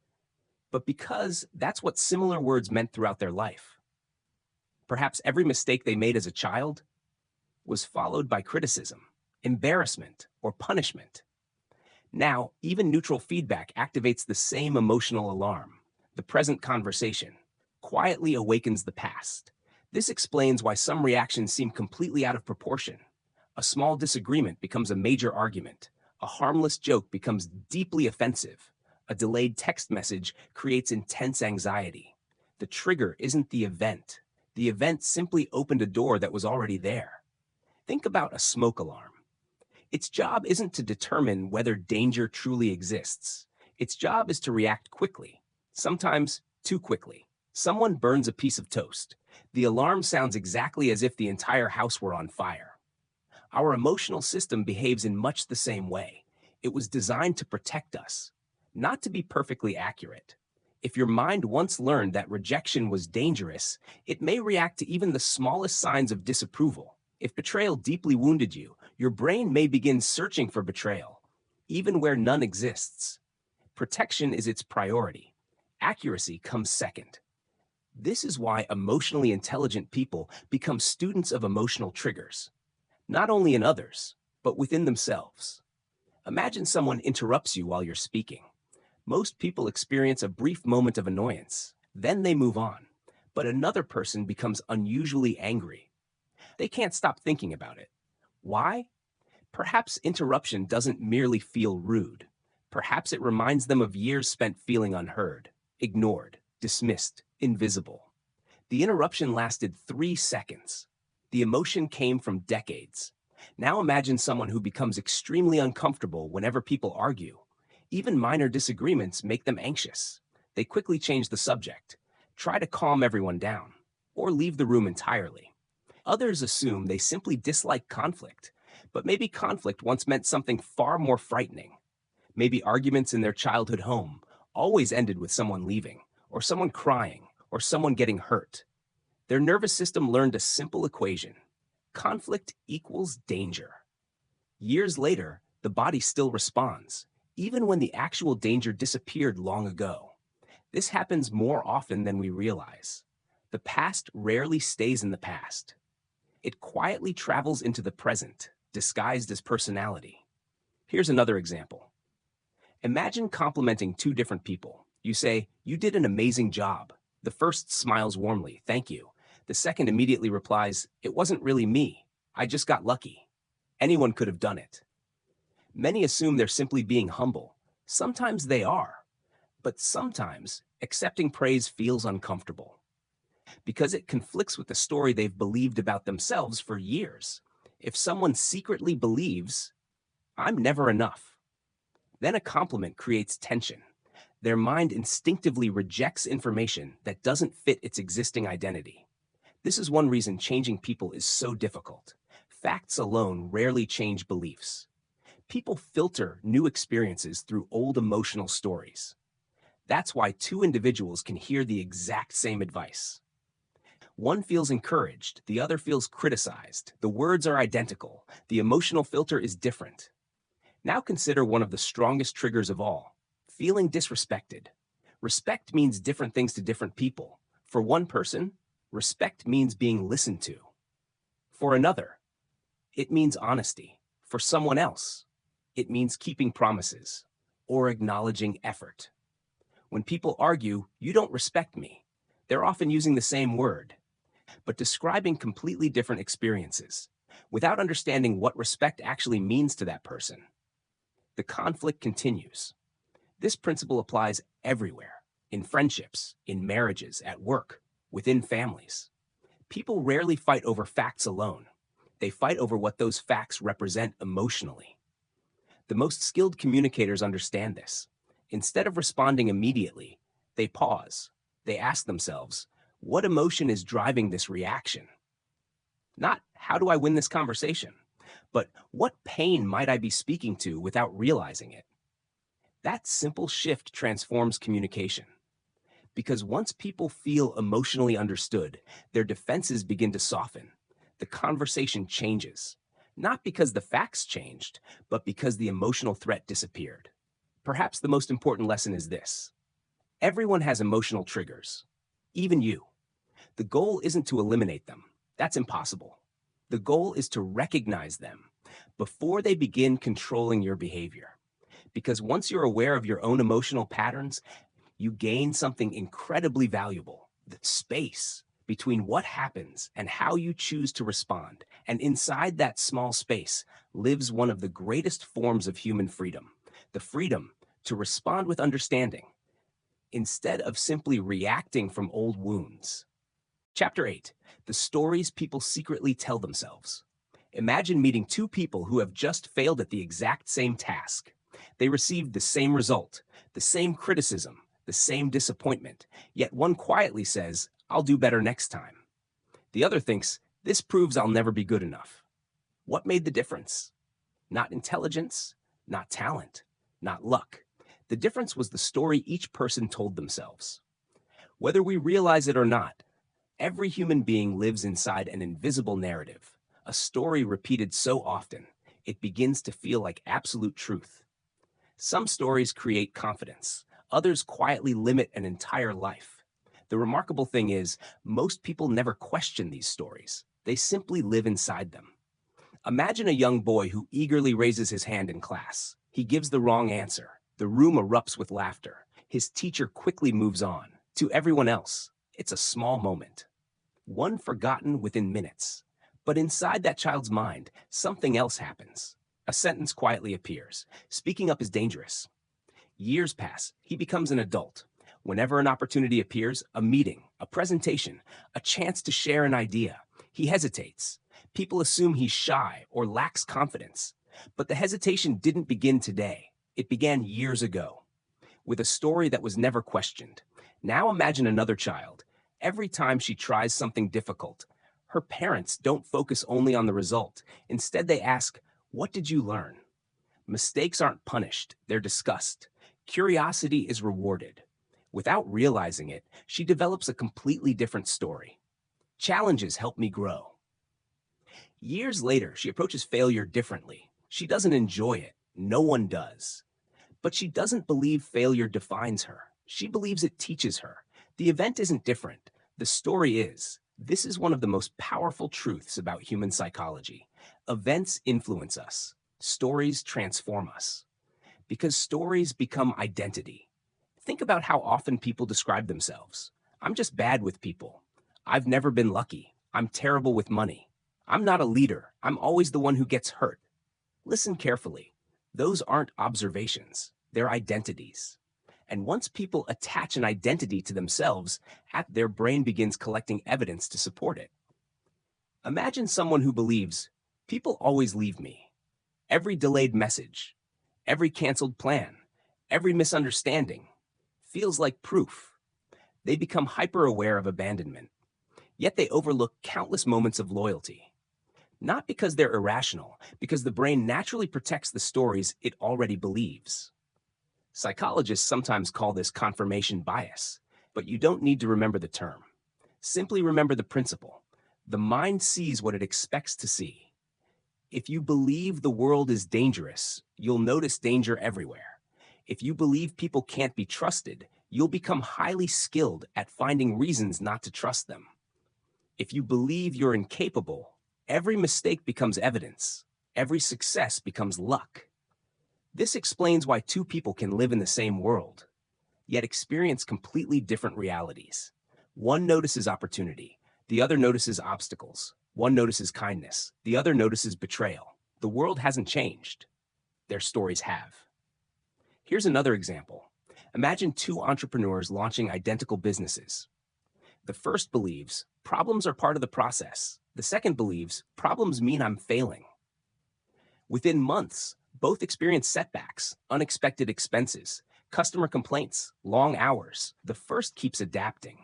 but because that's what similar words meant throughout their life. Perhaps every mistake they made as a child was followed by criticism, embarrassment, or punishment. Now, even neutral feedback activates the same emotional alarm. The present conversation quietly awakens the past. This explains why some reactions seem completely out of proportion. A small disagreement becomes a major argument. A harmless joke becomes deeply offensive. A delayed text message creates intense anxiety. The trigger isn't the event. The event simply opened a door that was already there. Think about a smoke alarm. Its job isn't to determine whether danger truly exists. Its job is to react quickly, sometimes too quickly. Someone burns a piece of toast. The alarm sounds exactly as if the entire house were on fire. Our emotional system behaves in much the same way. It was designed to protect us, not to be perfectly accurate. If your mind once learned that rejection was dangerous, it may react to even the smallest signs of disapproval. If betrayal deeply wounded you, your brain may begin searching for betrayal, even where none exists. Protection is its priority. Accuracy comes second. This is why emotionally intelligent people become students of emotional triggers, not only in others, but within themselves. Imagine someone interrupts you while you're speaking. Most people experience a brief moment of annoyance, then they move on. But another person becomes unusually angry. They can't stop thinking about it. Why? Perhaps interruption doesn't merely feel rude. Perhaps it reminds them of years spent feeling unheard, ignored, dismissed, invisible. The interruption lasted 3 seconds. The emotion came from decades. Now imagine someone who becomes extremely uncomfortable whenever people argue. Even minor disagreements make them anxious. They quickly change the subject, try to calm everyone down, or leave the room entirely. Others assume they simply dislike conflict, but maybe conflict once meant something far more frightening. Maybe arguments in their childhood home always ended with someone leaving, or someone crying, or someone getting hurt. Their nervous system learned a simple equation: conflict equals danger. Years later, the body still responds, even when the actual danger disappeared long ago. This happens more often than we realize. The past rarely stays in the past. It quietly travels into the present, disguised as personality. Here's another example. Imagine complimenting two different people. You say, "You did an amazing job." The first smiles warmly, "Thank you." The second immediately replies, "It wasn't really me. I just got lucky." Anyone could have done it. Many assume they're simply being humble. Sometimes they are. But sometimes accepting praise feels uncomfortable because it conflicts with the story they've believed about themselves for years. If someone secretly believes, "I'm never enough," then a compliment creates tension. Their mind instinctively rejects information that doesn't fit its existing identity. This is one reason changing people is so difficult. Facts alone rarely change beliefs. People filter new experiences through old emotional stories. That's why two individuals can hear the exact same advice. One feels encouraged, the other feels criticized. The words are identical, the emotional filter is different. Now consider one of the strongest triggers of all: feeling disrespected. Respect means different things to different people. For one person, respect means being listened to. For another, it means honesty. For someone else, it means keeping promises or acknowledging effort. When people argue, "You don't respect me," they're often using the same word, but describing completely different experiences without understanding what respect actually means to that person. The conflict continues. This principle applies everywhere: in friendships, in marriages, at work, within families. People rarely fight over facts alone. They fight over what those facts represent emotionally. The most skilled communicators understand this. Instead of responding immediately, they pause. They ask themselves, what emotion is driving this reaction? Not, how do I win this conversation? But what pain might I be speaking to without realizing it? That simple shift transforms communication. Because once people feel emotionally understood, their defenses begin to soften. The conversation changes. Not because the facts changed, but because the emotional threat disappeared. Perhaps the most important lesson is this: everyone has emotional triggers, even you. The goal isn't to eliminate them. That's impossible. The goal is to recognize them before they begin controlling your behavior. Because once you're aware of your own emotional patterns, you gain something incredibly valuable: the space between what happens and how you choose to respond. And inside that small space lives one of the greatest forms of human freedom: the freedom to respond with understanding instead of simply reacting from old wounds. Chapter 8: The Stories People Secretly Tell Themselves. Imagine meeting two people who have just failed at the exact same task. They received the same result, the same criticism, the same disappointment, yet one quietly says, "I'll do better next time." The other thinks, "This proves I'll never be good enough." What made the difference? Not intelligence, not talent, not luck. The difference was the story each person told themselves. Whether we realize it or not, every human being lives inside an invisible narrative, a story repeated so often, it begins to feel like absolute truth. Some stories create confidence, others quietly limit an entire life. The remarkable thing is, most people never question these stories. They simply live inside them. Imagine a young boy who eagerly raises his hand in class. He gives the wrong answer. The room erupts with laughter. His teacher quickly moves on. To everyone else, it's a small moment, one forgotten within minutes. But inside that child's mind, something else happens. A sentence quietly appears. Speaking up is dangerous. Years pass. He becomes an adult. Whenever an opportunity appears, a meeting, a presentation, a chance to share an idea, he hesitates. People assume he's shy or lacks confidence. But the hesitation didn't begin today. It began years ago, with a story that was never questioned. Now imagine another child. Every time she tries something difficult, her parents don't focus only on the result. Instead, they ask, "What did you learn?" Mistakes aren't punished, they're discussed. Curiosity is rewarded. Without realizing it, she develops a completely different story. Challenges help me grow. Years later, she approaches failure differently. She doesn't enjoy it. No one does. But she doesn't believe failure defines her. She believes it teaches her. The event isn't different. The story is. This is one of the most powerful truths about human psychology. Events influence us. Stories transform us. Because stories become identity. Think about how often people describe themselves. I'm just bad with people. I've never been lucky. I'm terrible with money. I'm not a leader. I'm always the one who gets hurt. Listen carefully. Those aren't observations. They're identities. And once people attach an identity to themselves, their brain begins collecting evidence to support it. Imagine someone who believes, people always leave me. Every delayed message, every canceled plan, every misunderstanding feels like proof. They become hyper-aware of abandonment, yet they overlook countless moments of loyalty. Not because they're irrational, because the brain naturally protects the stories it already believes. Psychologists sometimes call this confirmation bias, but you don't need to remember the term. Simply remember the principle. The mind sees what it expects to see. If you believe the world is dangerous, you'll notice danger everywhere. If you believe people can't be trusted, you'll become highly skilled at finding reasons not to trust them. If you believe you're incapable, every mistake becomes evidence. Every success becomes luck. This explains why two people can live in the same world, yet experience completely different realities. One notices opportunity, the other notices obstacles. One notices kindness, the other notices betrayal. The world hasn't changed. Their stories have. Here's another example. Imagine two entrepreneurs launching identical businesses. The first believes problems are part of the process. The second believes problems mean I'm failing. Within months, both experience setbacks, unexpected expenses, customer complaints, long hours. The first keeps adapting.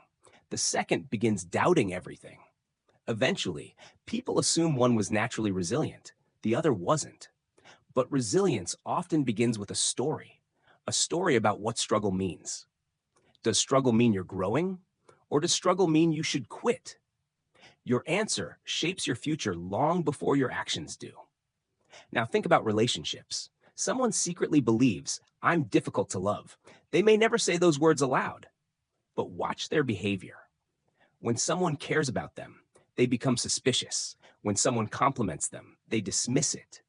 The second begins doubting everything. Eventually, people assume one was naturally resilient, the other wasn't. But resilience often begins with a story about what struggle means. Does struggle mean you're growing? Or does struggle mean you should quit? Your answer shapes your future long before your actions do. Now think about relationships. Someone secretly believes, I'm difficult to love. They may never say those words aloud, but watch their behavior. When someone cares about them, they become suspicious. When someone compliments them, they dismiss it.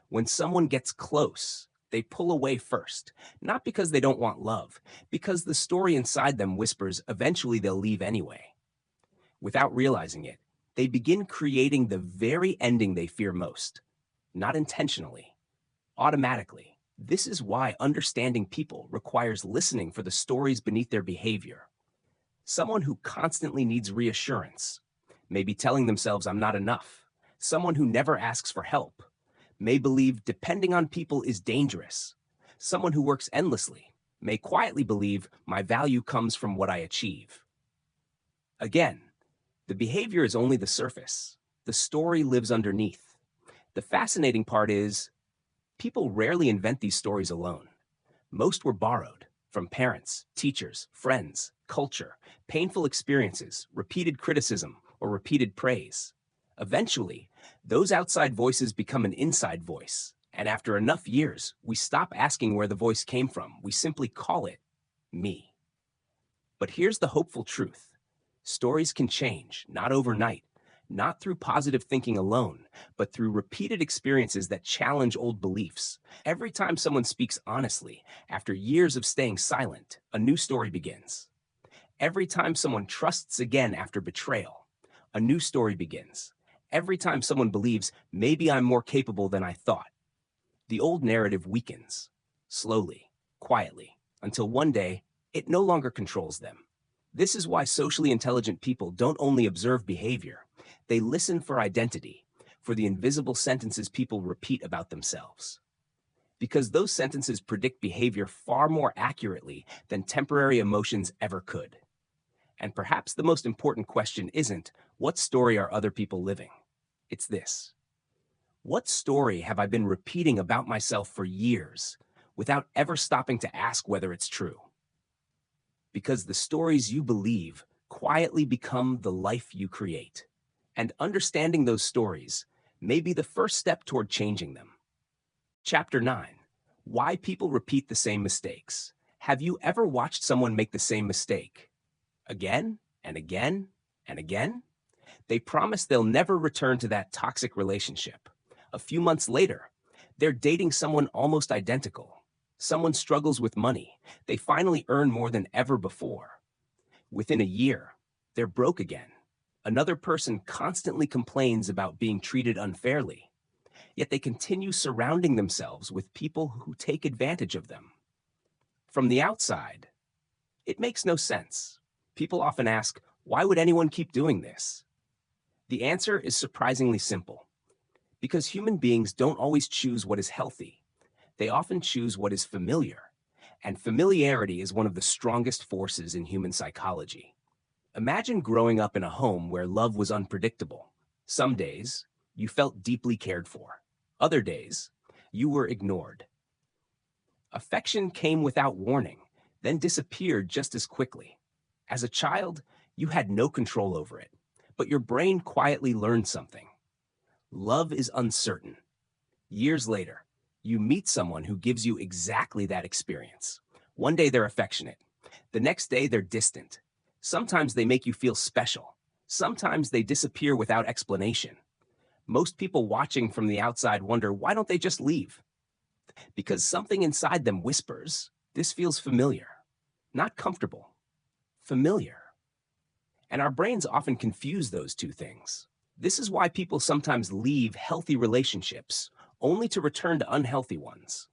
When someone gets close, they pull away first, not because they don't want love, because the story inside them whispers eventually they'll leave anyway. Without realizing it, they begin creating the very ending they fear most, not intentionally, automatically. This is why understanding people requires listening for the stories beneath their behavior. Someone who constantly needs reassurance may be telling themselves I'm not enough. Someone who never asks for help may believe depending on people is dangerous. Someone who works endlessly may quietly believe my value comes from what I achieve. Again, the behavior is only the surface. The story lives underneath. The fascinating part is, people rarely invent these stories alone. Most were borrowed from parents, teachers, friends, culture, painful experiences, repeated criticism, or repeated praise. Eventually, those outside voices become an inside voice. And after enough years, we stop asking where the voice came from. We simply call it me. But here's the hopeful truth. Stories can change, not overnight, not through positive thinking alone, but through repeated experiences that challenge old beliefs. Every time someone speaks honestly, after years of staying silent, a new story begins. Every time someone trusts again after betrayal, a new story begins. Every time someone believes, maybe I'm more capable than I thought, The old narrative weakens, slowly, quietly, until one day it no longer controls them. This is why socially intelligent people don't only observe behavior, they listen for identity, for the invisible sentences people repeat about themselves. Because those sentences predict behavior far more accurately than temporary emotions ever could. And perhaps the most important question isn't, what story are other people living? It's this: what story have I been repeating about myself for years without ever stopping to ask whether it's true? Because the stories you believe quietly become the life you create. And understanding those stories may be the first step toward changing them. Chapter 9: Why People Repeat the Same Mistakes. Have you ever watched someone make the same mistake? Again and again and again? They promise they'll never return to that toxic relationship. A few months later, they're dating someone almost identical. Someone struggles with money. They finally earn more than ever before. Within a year, they're broke again. Another person constantly complains about being treated unfairly, yet they continue surrounding themselves with people who take advantage of them. From the outside, it makes no sense. People often ask, why would anyone keep doing this? The answer is surprisingly simple. Because human beings don't always choose what is healthy. They often choose what is familiar. And familiarity is one of the strongest forces in human psychology. Imagine growing up in a home where love was unpredictable. Some days, you felt deeply cared for. Other days, you were ignored. Affection came without warning, then disappeared just as quickly. As a child, you had no control over it, but your brain quietly learned something. Love is uncertain. Years later, you meet someone who gives you exactly that experience. One day they're affectionate. The next day they're distant. Sometimes they make you feel special. Sometimes they disappear without explanation. Most people watching from the outside wonder, why don't they just leave? Because something inside them whispers, this feels familiar. Not comfortable. Familiar. And our brains often confuse those two things. This is why people sometimes leave healthy relationships only to return to unhealthy ones.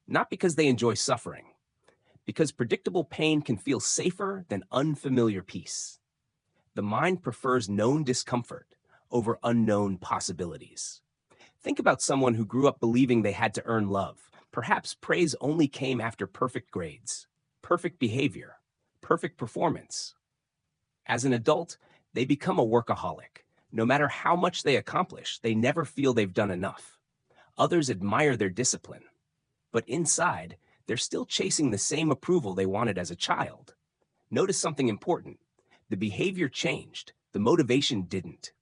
Not because they enjoy suffering, because predictable pain can feel safer than unfamiliar peace. The mind prefers known discomfort over unknown possibilities. Think about someone who grew up believing they had to earn love. Perhaps praise only came after perfect grades, perfect behavior, perfect performance. As an adult, they become a workaholic. No matter how much they accomplish, they never feel they've done enough. Others admire their discipline, but inside, they're still chasing the same approval they wanted as a child. Notice something important. The behavior changed, the motivation didn't.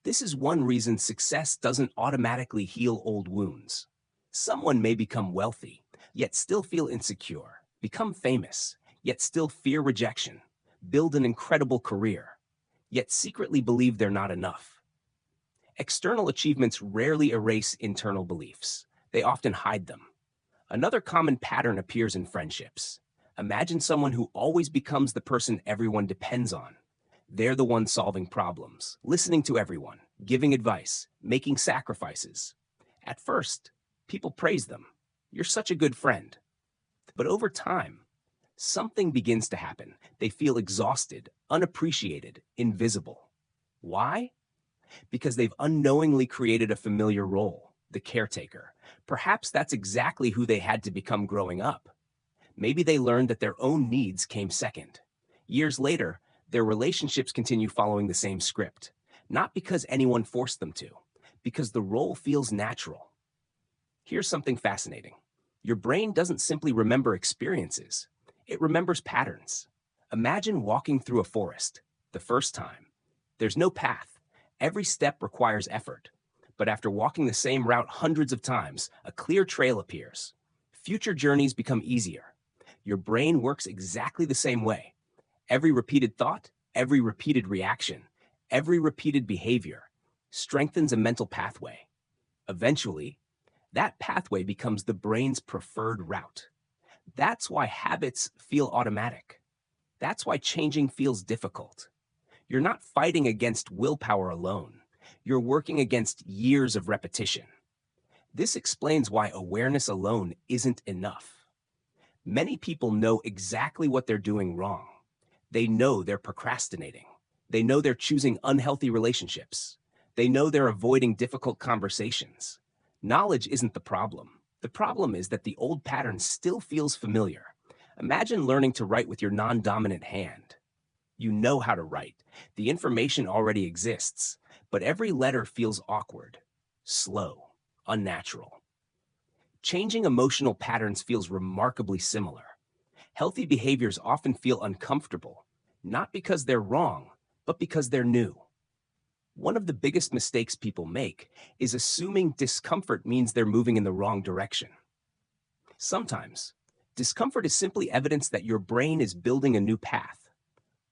This is one reason success doesn't automatically heal old wounds. Someone may become wealthy, yet still feel insecure, become famous, yet still fear rejection, build an incredible career, yet secretly believe they're not enough. External achievements rarely erase internal beliefs. They often hide them. Another common pattern appears in friendships. Imagine someone who always becomes the person everyone depends on. They're the one solving problems, listening to everyone, giving advice, making sacrifices. At first, people praise them. You're such a good friend. But over time, something begins to happen. They feel exhausted, unappreciated, invisible. Why? Because they've unknowingly created a familiar role, the caretaker. Perhaps that's exactly who they had to become growing up. Maybe they learned that their own needs came second. Years later, their relationships continue following the same script, not because anyone forced them to, because the role feels natural. Here's something fascinating. Your brain doesn't simply remember experiences, it remembers patterns. Imagine walking through a forest the first time. There's no path. Every step requires effort. But after walking the same route hundreds of times, a clear trail appears. Future journeys become easier. Your brain works exactly the same way. Every repeated thought, every repeated reaction, every repeated behavior strengthens a mental pathway. Eventually, that pathway becomes the brain's preferred route. That's why habits feel automatic. That's why changing feels difficult. You're not fighting against willpower alone. You're working against years of repetition. This explains why awareness alone isn't enough. Many people know exactly what they're doing wrong. They know they're procrastinating. They know they're choosing unhealthy relationships. They know they're avoiding difficult conversations. Knowledge isn't the problem. The problem is that the old pattern still feels familiar. Imagine learning to write with your non-dominant hand. You know how to write. The information already exists, but every letter feels awkward, slow, unnatural. Changing emotional patterns feels remarkably similar. Healthy behaviors often feel uncomfortable, not because they're wrong, but because they're new. One of the biggest mistakes people make is assuming discomfort means they're moving in the wrong direction. Sometimes, discomfort is simply evidence that your brain is building a new path.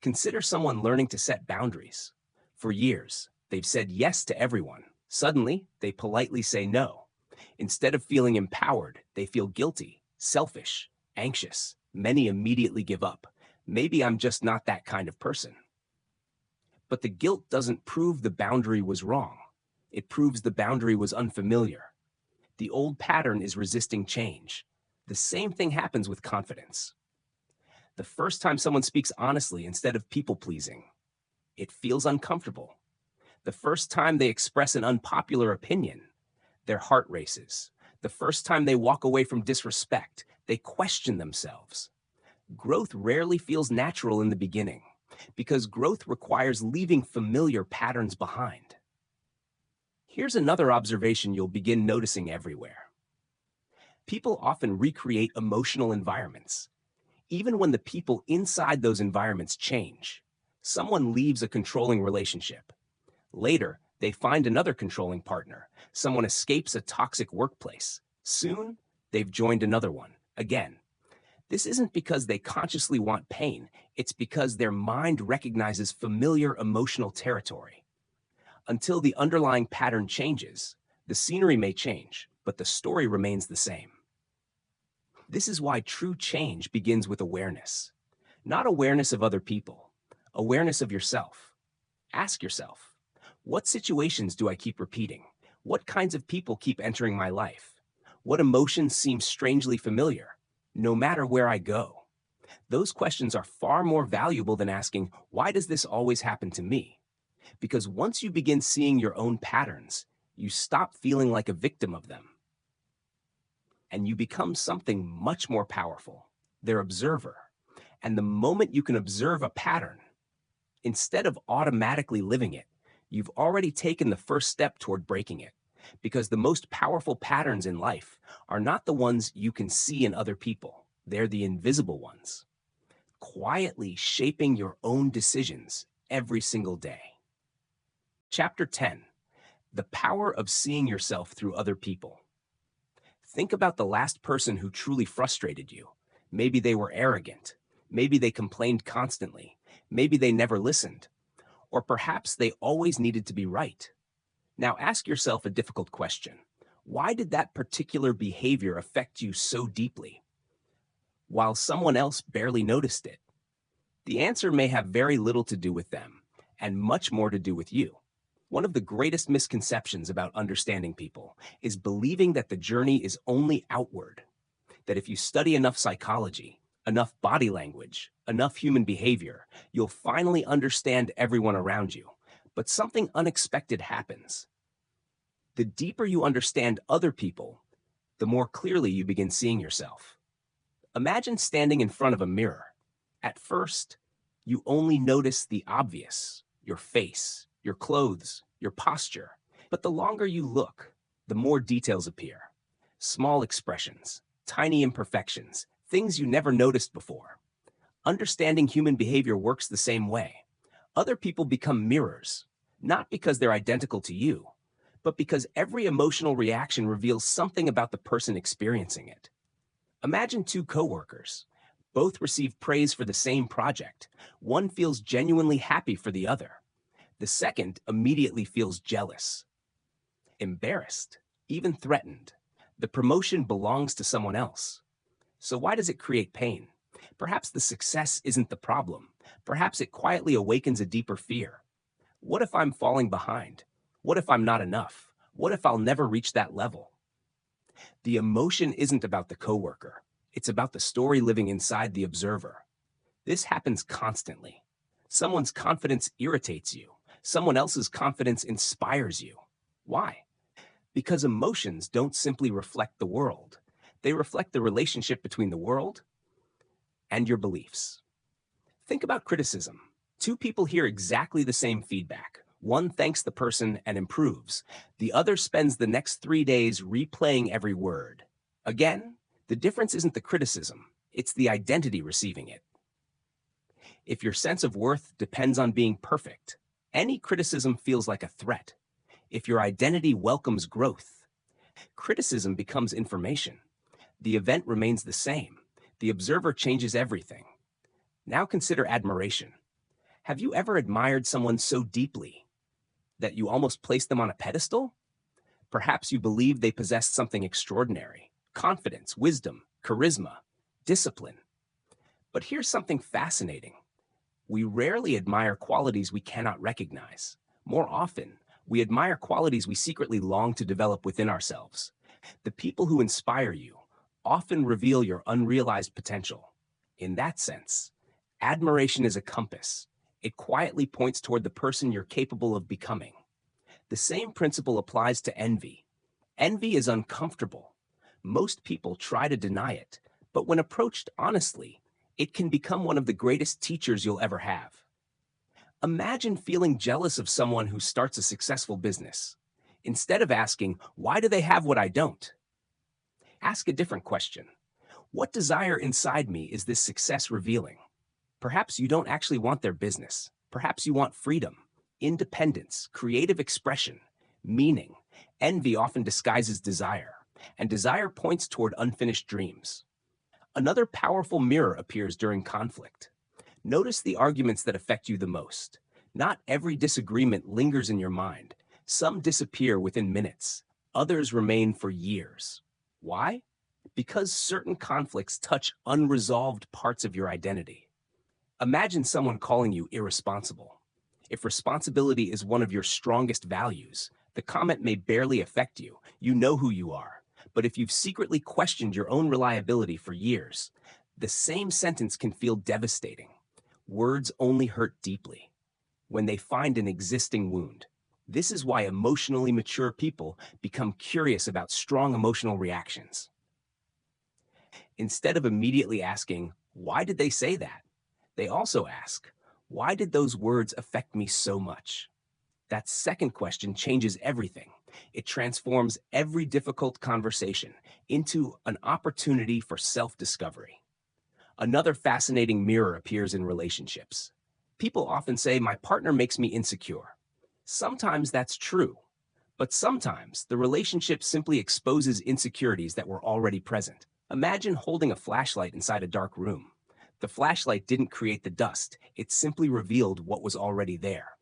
Consider someone learning to set boundaries. For years, they've said yes to everyone. Suddenly, they politely say no. Instead of feeling empowered, they feel guilty, selfish, anxious. Many immediately give up. Maybe I'm just not that kind of person. But the guilt doesn't prove the boundary was wrong. It proves the boundary was unfamiliar. The old pattern is resisting change. The same thing happens with confidence. The first time someone speaks honestly instead of people-pleasing, it feels uncomfortable. The first time they express an unpopular opinion, their heart races. The first time they walk away from disrespect, they question themselves. Growth rarely feels natural in the beginning because growth requires leaving familiar patterns behind. Here's another observation you'll begin noticing everywhere. People often recreate emotional environments, even when the people inside those environments change. Someone leaves a controlling relationship. Later, they find another controlling partner. Someone escapes a toxic workplace. Soon, they've joined another one. Again, this isn't because they consciously want pain. It's because their mind recognizes familiar emotional territory. Until the underlying pattern changes, the scenery may change, but the story remains the same. This is why true change begins with awareness. Not awareness of other people, awareness of yourself. Ask yourself, what situations do I keep repeating? What kinds of people keep entering my life? What emotions seem strangely familiar, no matter where I go? Those questions are far more valuable than asking, why does this always happen to me? Because once you begin seeing your own patterns, you stop feeling like a victim of them. And you become something much more powerful, their observer. And the moment you can observe a pattern, instead of automatically living it, you've already taken the first step toward breaking it. Because the most powerful patterns in life are not the ones you can see in other people. They're the invisible ones, quietly shaping your own decisions every single day. Chapter 10, The Power of Seeing Yourself Through Other People. Think about the last person who truly frustrated you. Maybe they were arrogant. Maybe they complained constantly. Maybe they never listened. Or perhaps they always needed to be right. Now ask yourself a difficult question. Why did that particular behavior affect you so deeply, while someone else barely noticed it? The answer may have very little to do with them, and much more to do with you. One of the greatest misconceptions about understanding people is believing that the journey is only outward, that if you study enough psychology, enough body language, enough human behavior, you'll finally understand everyone around you. But something unexpected happens. The deeper you understand other people, the more clearly you begin seeing yourself. Imagine standing in front of a mirror. At first, you only notice the obvious, your face, your clothes, your posture. But the longer you look, the more details appear. Small expressions, tiny imperfections, things you never noticed before. Understanding human behavior works the same way. Other people become mirrors, not because they're identical to you, but because every emotional reaction reveals something about the person experiencing it. Imagine two coworkers. Both receive praise for the same project. One feels genuinely happy for the other. The second immediately feels jealous, embarrassed, even threatened. The promotion belongs to someone else. So why does it create pain? Perhaps the success isn't the problem. Perhaps it quietly awakens a deeper fear. What if I'm falling behind? What if I'm not enough? What if I'll never reach that level? The emotion isn't about the coworker. It's about the story living inside the observer. This happens constantly. Someone's confidence irritates you. Someone else's confidence inspires you. Why? Because emotions don't simply reflect the world. They reflect the relationship between the world and your beliefs. Think about criticism. Two people hear exactly the same feedback. One thanks the person and improves. The other spends the next 3 days replaying every word. Again, the difference isn't the criticism, it's the identity receiving it. If your sense of worth depends on being perfect, any criticism feels like a threat. If your identity welcomes growth, criticism becomes information. The event remains the same. The observer changes everything. Now consider admiration. Have you ever admired someone so deeply that you almost placed them on a pedestal? Perhaps you believe they possessed something extraordinary: confidence, wisdom, charisma, discipline. But here's something fascinating. We rarely admire qualities we cannot recognize. More often, we admire qualities we secretly long to develop within ourselves. The people who inspire you often reveal your unrealized potential. In that sense, admiration is a compass. It quietly points toward the person you're capable of becoming. The same principle applies to envy. Envy is uncomfortable. Most people try to deny it, but when approached honestly, it can become one of the greatest teachers you'll ever have. Imagine feeling jealous of someone who starts a successful business. Instead of asking, "Why do they have what I don't?" ask a different question. What desire inside me is this success revealing? Perhaps you don't actually want their business. Perhaps you want freedom, independence, creative expression, meaning. Envy often disguises desire, and desire points toward unfinished dreams. Another powerful mirror appears during conflict. Notice the arguments that affect you the most. Not every disagreement lingers in your mind. Some disappear within minutes. Others remain for years. Why? Because certain conflicts touch unresolved parts of your identity. Imagine someone calling you irresponsible. If responsibility is one of your strongest values, the comment may barely affect you. You know who you are. But if you've secretly questioned your own reliability for years, the same sentence can feel devastating. Words only hurt deeply when they find an existing wound. This is why emotionally mature people become curious about strong emotional reactions. Instead of immediately asking, "Why did they say that?" they also ask, "Why did those words affect me so much?" That second question changes everything. It transforms every difficult conversation into an opportunity for self-discovery. Another fascinating mirror appears in relationships. People often say, "My partner makes me insecure." Sometimes that's true, but sometimes the relationship simply exposes insecurities that were already present. Imagine holding a flashlight inside a dark room. The flashlight didn't create the dust, it simply revealed what was already there.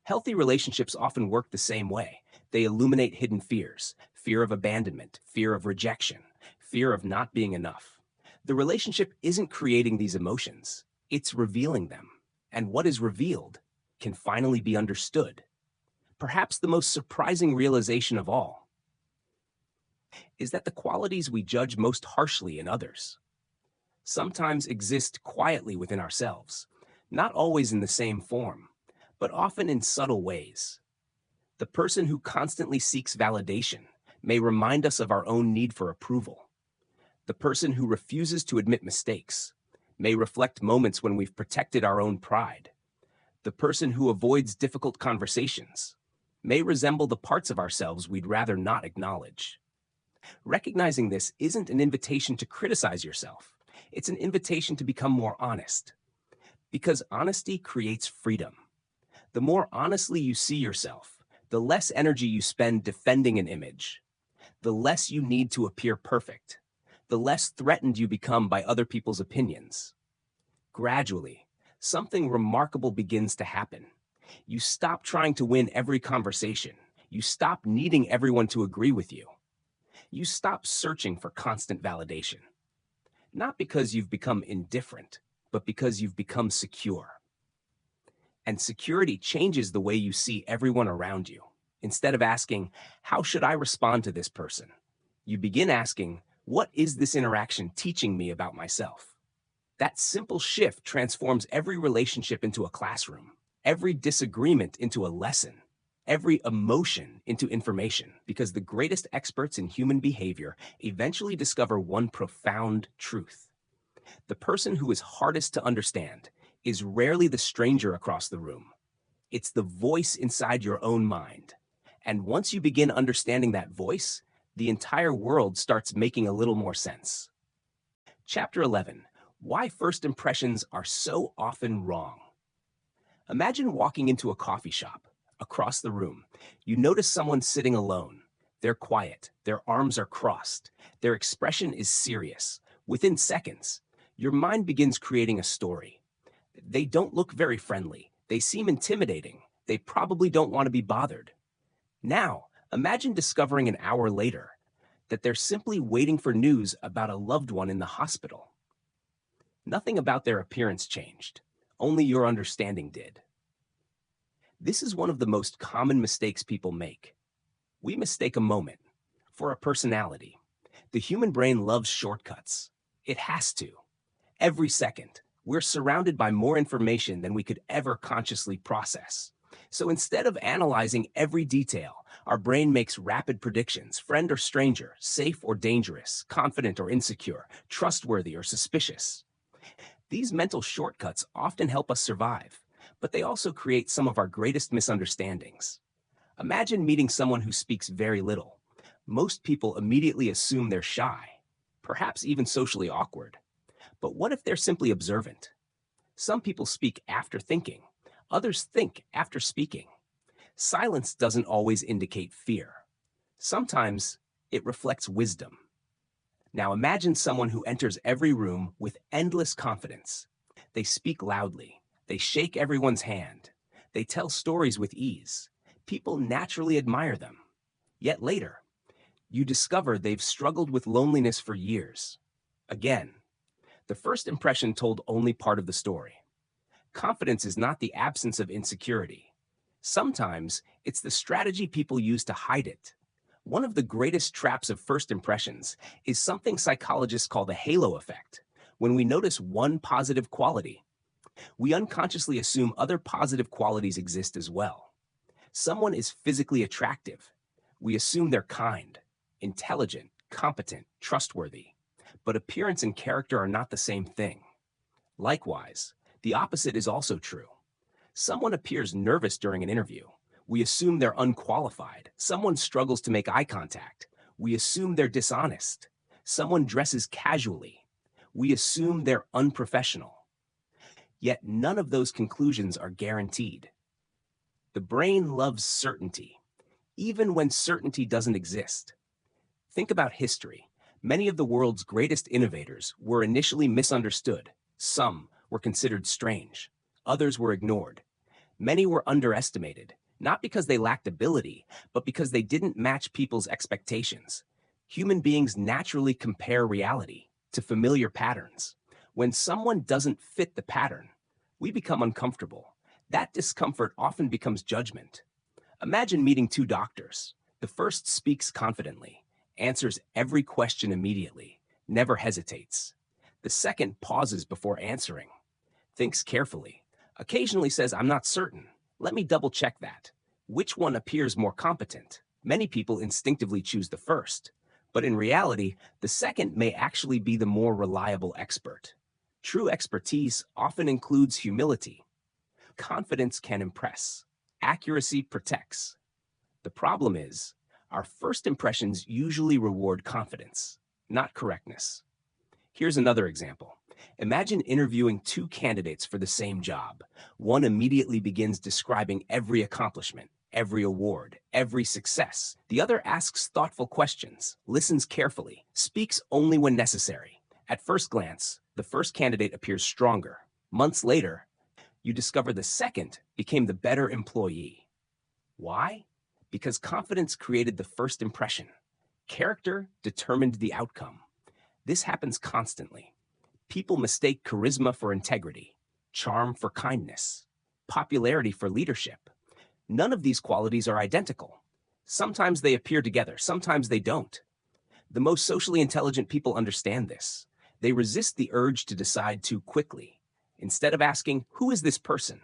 Healthy relationships often work the same way. They illuminate hidden fears: fear of abandonment, fear of rejection, fear of not being enough. The relationship isn't creating these emotions, it's revealing them. And what is revealed can finally be understood. Perhaps the most surprising realization of all is that the qualities we judge most harshly in others sometimes exist quietly within ourselves, not always in the same form, but often in subtle ways. The person who constantly seeks validation may remind us of our own need for approval. The person who refuses to admit mistakes may reflect moments when we've protected our own pride. The person who avoids difficult conversations may resemble the parts of ourselves we'd rather not acknowledge. Recognizing this isn't an invitation to criticize yourself. It's an invitation to become more honest. Because honesty creates freedom. The more honestly you see yourself, the less energy you spend defending an image. The less you need to appear perfect. The less threatened you become by other people's opinions. Gradually, something remarkable begins to happen. You stop trying to win every conversation. You stop needing everyone to agree with you. You stop searching for constant validation. Not because you've become indifferent, but because you've become secure. And security changes the way you see everyone around you. Instead of asking, "How should I respond to this person?" You begin asking, what is this interaction teaching me about myself? That simple shift transforms every relationship into a classroom, every disagreement into a lesson, every emotion into information, because the greatest experts in human behavior eventually discover one profound truth. The person who is hardest to understand is rarely the stranger across the room. It's the voice inside your own mind. And once you begin understanding that voice, the entire world starts making a little more sense. Chapter 11. Why first impressions are so often wrong. Imagine walking into a coffee shop. Across the room, you notice someone sitting alone. They're quiet, their arms are crossed, their expression is serious. Within seconds, your mind begins creating a story. They don't look very friendly. They seem intimidating. They probably don't want to be bothered. Now, imagine discovering an hour later that they're simply waiting for news about a loved one in the hospital. Nothing about their appearance changed. Only your understanding did. This is one of the most common mistakes people make. We mistake a moment for a personality. The human brain loves shortcuts. It has to. Every second, we're surrounded by more information than we could ever consciously process. So instead of analyzing every detail, our brain makes rapid predictions: friend or stranger, safe or dangerous, confident or insecure, trustworthy or suspicious. These mental shortcuts often help us survive, but they also create some of our greatest misunderstandings. Imagine meeting someone who speaks very little. Most people immediately assume they're shy, perhaps even socially awkward. But what if they're simply observant? Some people speak after thinking. Others think after speaking. Silence doesn't always indicate fear. Sometimes it reflects wisdom. Now imagine someone who enters every room with endless confidence. They speak loudly. They shake everyone's hand. They tell stories with ease. People naturally admire them. Yet later, you discover they've struggled with loneliness for years. Again, the first impression told only part of the story. Confidence is not the absence of insecurity. Sometimes it's the strategy people use to hide it. One of the greatest traps of first impressions is something psychologists call the halo effect. When we notice one positive quality, we unconsciously assume other positive qualities exist as well. Someone is physically attractive. We assume they're kind, intelligent, competent, trustworthy. But appearance and character are not the same thing. Likewise, the opposite is also true. Someone appears nervous during an interview. We assume they're unqualified. Someone struggles to make eye contact. We assume they're dishonest. Someone dresses casually. We assume they're unprofessional. Yet none of those conclusions are guaranteed. The brain loves certainty, even when certainty doesn't exist. Think about history. Many of the world's greatest innovators were initially misunderstood. Some were considered strange. Others were ignored. Many were underestimated, not because they lacked ability, but because they didn't match people's expectations. Human beings naturally compare reality to familiar patterns. When someone doesn't fit the pattern, we become uncomfortable. That discomfort often becomes judgment. Imagine meeting two doctors. The first speaks confidently, answers every question immediately, never hesitates. The second pauses before answering, thinks carefully, occasionally says, "I'm not certain. Let me double check that." Which one appears more competent? Many people instinctively choose the first, but in reality, the second may actually be the more reliable expert. True expertise often includes humility. Confidence can impress. Accuracy protects. The problem is, our first impressions usually reward confidence, not correctness. Here's another example. Imagine interviewing two candidates for the same job. One immediately begins describing every accomplishment, every award, every success. The other asks thoughtful questions, listens carefully, speaks only when necessary. At first glance, the first candidate appears stronger. Months later, you discover the second became the better employee. Why? Because confidence created the first impression. Character determined the outcome. This happens constantly. People mistake charisma for integrity, charm for kindness, popularity for leadership. None of these qualities are identical. Sometimes they appear together, sometimes they don't. The most socially intelligent people understand this. They resist the urge to decide too quickly. Instead of asking, who is this person?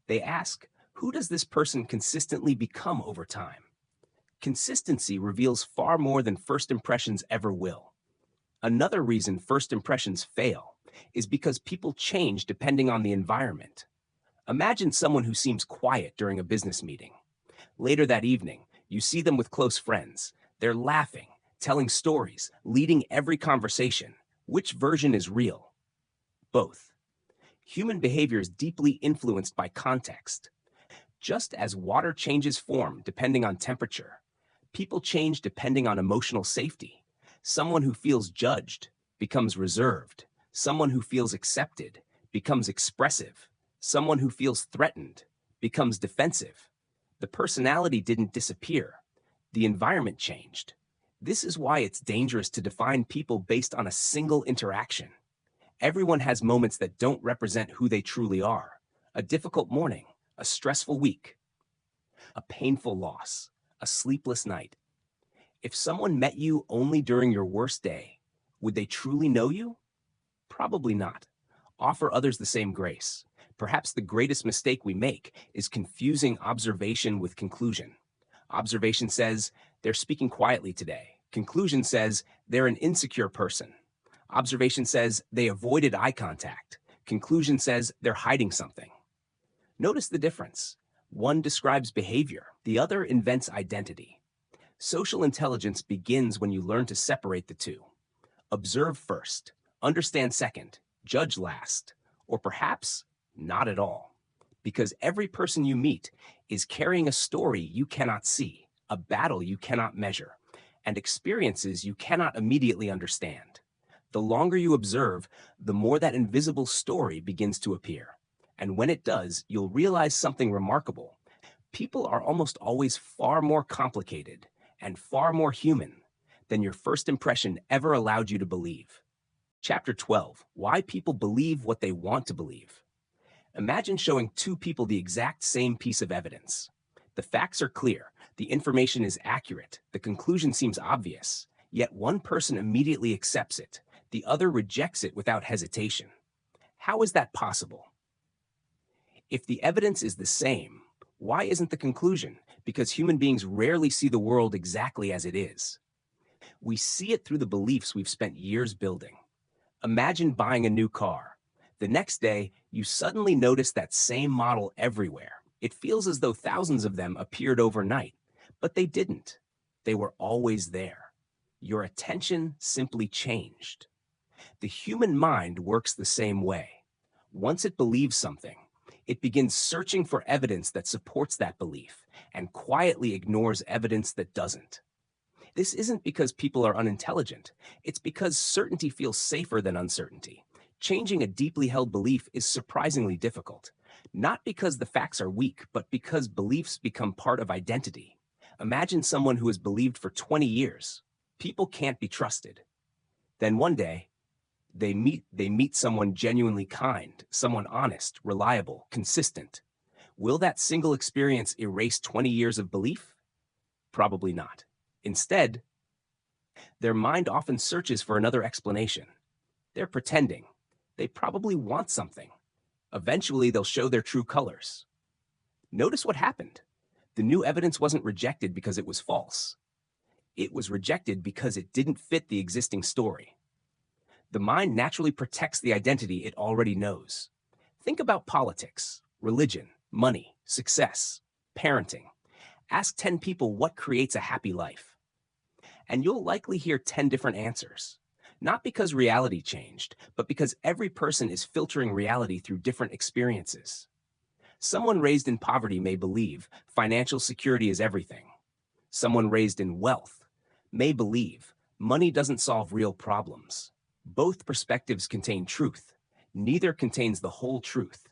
They ask, who does this person consistently become over time? Consistency reveals far more than first impressions ever will. Another reason first impressions fail is because people change depending on the environment. Imagine someone who seems quiet during a business meeting. Later that evening, you see them with close friends. They're laughing, telling stories, leading every conversation. Which version is real? Both. Human behavior is deeply influenced by context. Just as water changes form depending on temperature, people change depending on emotional safety. Someone who feels judged becomes reserved. Someone who feels accepted becomes expressive. Someone who feels threatened becomes defensive. The personality didn't disappear. The environment changed. This is why it's dangerous to define people based on a single interaction. Everyone has moments that don't represent who they truly are. A difficult morning, a stressful week, a painful loss, a sleepless night. If someone met you only during your worst day, would they truly know you? Probably not. Offer others the same grace. Perhaps the greatest mistake we make is confusing observation with conclusion. Observation says, they're speaking quietly today. Conclusion says, they're an insecure person. Observation says, they avoided eye contact. Conclusion says, they're hiding something. Notice the difference. One describes behavior, the other invents identity. Social intelligence begins when you learn to separate the two. Observe first, understand second, judge last, or perhaps not at all. Because every person you meet is carrying a story you cannot see, a battle you cannot measure, and experiences you cannot immediately understand. The longer you observe, the more that invisible story begins to appear. And when it does, you'll realize something remarkable. People are almost always far more complicated and far more human than your first impression ever allowed you to believe. Chapter 12, Why People Believe What They Want to Believe. Imagine showing two people the exact same piece of evidence. The facts are clear, the information is accurate, the conclusion seems obvious, yet one person immediately accepts it, the other rejects it without hesitation. How is that possible? If the evidence is the same, why isn't the conclusion? Because human beings rarely see the world exactly as it is. We see it through the beliefs we've spent years building. Imagine buying a new car. The next day, you suddenly notice that same model everywhere. It feels as though thousands of them appeared overnight, but they didn't. They were always there. Your attention simply changed. The human mind works the same way. Once it believes something, it begins searching for evidence that supports that belief and quietly ignores evidence that doesn't. This isn't because people are unintelligent. It's because certainty feels safer than uncertainty. Changing a deeply held belief is surprisingly difficult, not because the facts are weak, but because beliefs become part of identity. Imagine someone who has believed for 20 years. People can't be trusted. Then one day, they meet someone genuinely kind, someone honest, reliable, consistent. Will that single experience erase 20 years of belief? Probably not. Instead, their mind often searches for another explanation. They're pretending. They probably want something. Eventually, they'll show their true colors. Notice what happened. The new evidence wasn't rejected because it was false. It was rejected because it didn't fit the existing story. The mind naturally protects the identity it already knows. Think about politics, religion, money, success, parenting. Ask 10 people what creates a happy life. And you'll likely hear 10 different answers. Not because reality changed, but because every person is filtering reality through different experiences. Someone raised in poverty may believe financial security is everything. Someone raised in wealth may believe money doesn't solve real problems. Both perspectives contain truth. Neither contains the whole truth.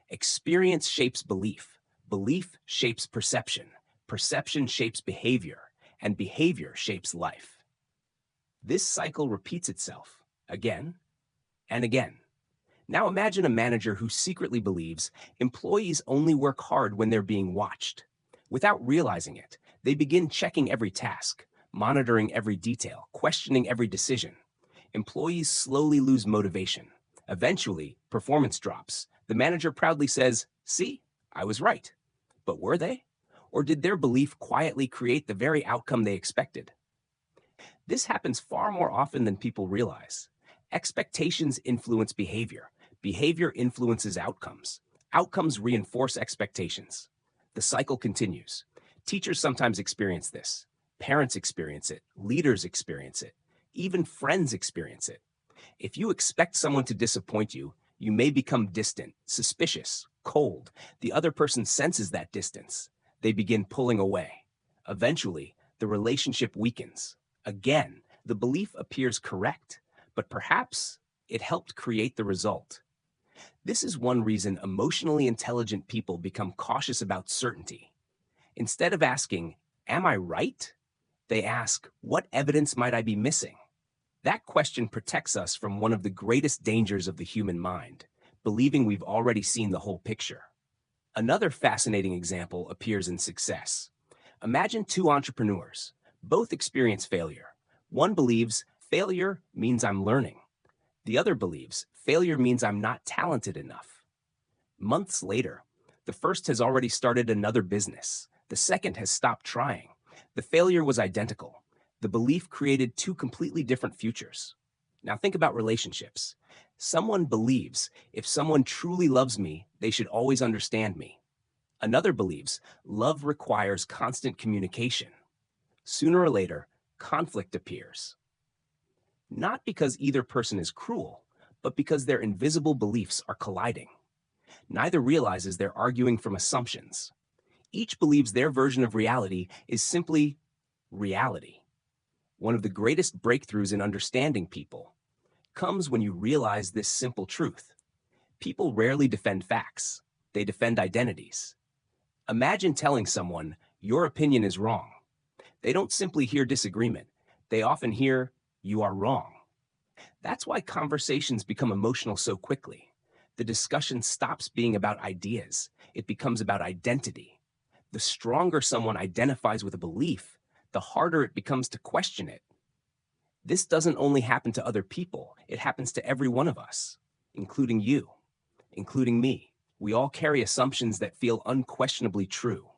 Experience shapes belief. Belief shapes perception. Perception shapes behavior. And behavior shapes life. This cycle repeats itself again and again. Now imagine a manager who secretly believes employees only work hard when they're being watched. Without realizing it, they begin checking every task, monitoring every detail, questioning every decision. Employees slowly lose motivation. Eventually, performance drops. The manager proudly says, "See, I was right." But were they? Or did their belief quietly create the very outcome they expected? This happens far more often than people realize. Expectations influence behavior. Behavior influences outcomes. Outcomes reinforce expectations. The cycle continues. Teachers sometimes experience this. Parents experience it. Leaders experience it. Even friends experience it. If you expect someone to disappoint you, you may become distant, suspicious, cold. The other person senses that distance. They begin pulling away. Eventually, the relationship weakens. Again, the belief appears correct, but perhaps it helped create the result. This is one reason emotionally intelligent people become cautious about certainty. Instead of asking, "Am I right?" they ask, "What evidence might I be missing?" That question protects us from one of the greatest dangers of the human mind, believing we've already seen the whole picture. Another fascinating example appears in success. Imagine two entrepreneurs. Both experience failure. One believes failure means I'm learning. The other believes failure means I'm not talented enough. Months later, the first has already started another business. The second has stopped trying. The failure was identical. The belief created two completely different futures. Now think about relationships. Someone believes if someone truly loves me, they should always understand me. Another believes love requires constant communication. Sooner or later, conflict appears. Not because either person is cruel, but because their invisible beliefs are colliding. Neither realizes they're arguing from assumptions. Each believes their version of reality is simply reality. One of the greatest breakthroughs in understanding people comes when you realize this simple truth. People rarely defend facts. They defend identities. Imagine telling someone, "Your opinion is wrong." They don't simply hear disagreement. They often hear, "You are wrong." That's why conversations become emotional so quickly. The discussion stops being about ideas. It becomes about identity. The stronger someone identifies with a belief, the harder it becomes to question it. This doesn't only happen to other people, it happens to every one of us, including you, including me. We all carry assumptions that feel unquestionably true,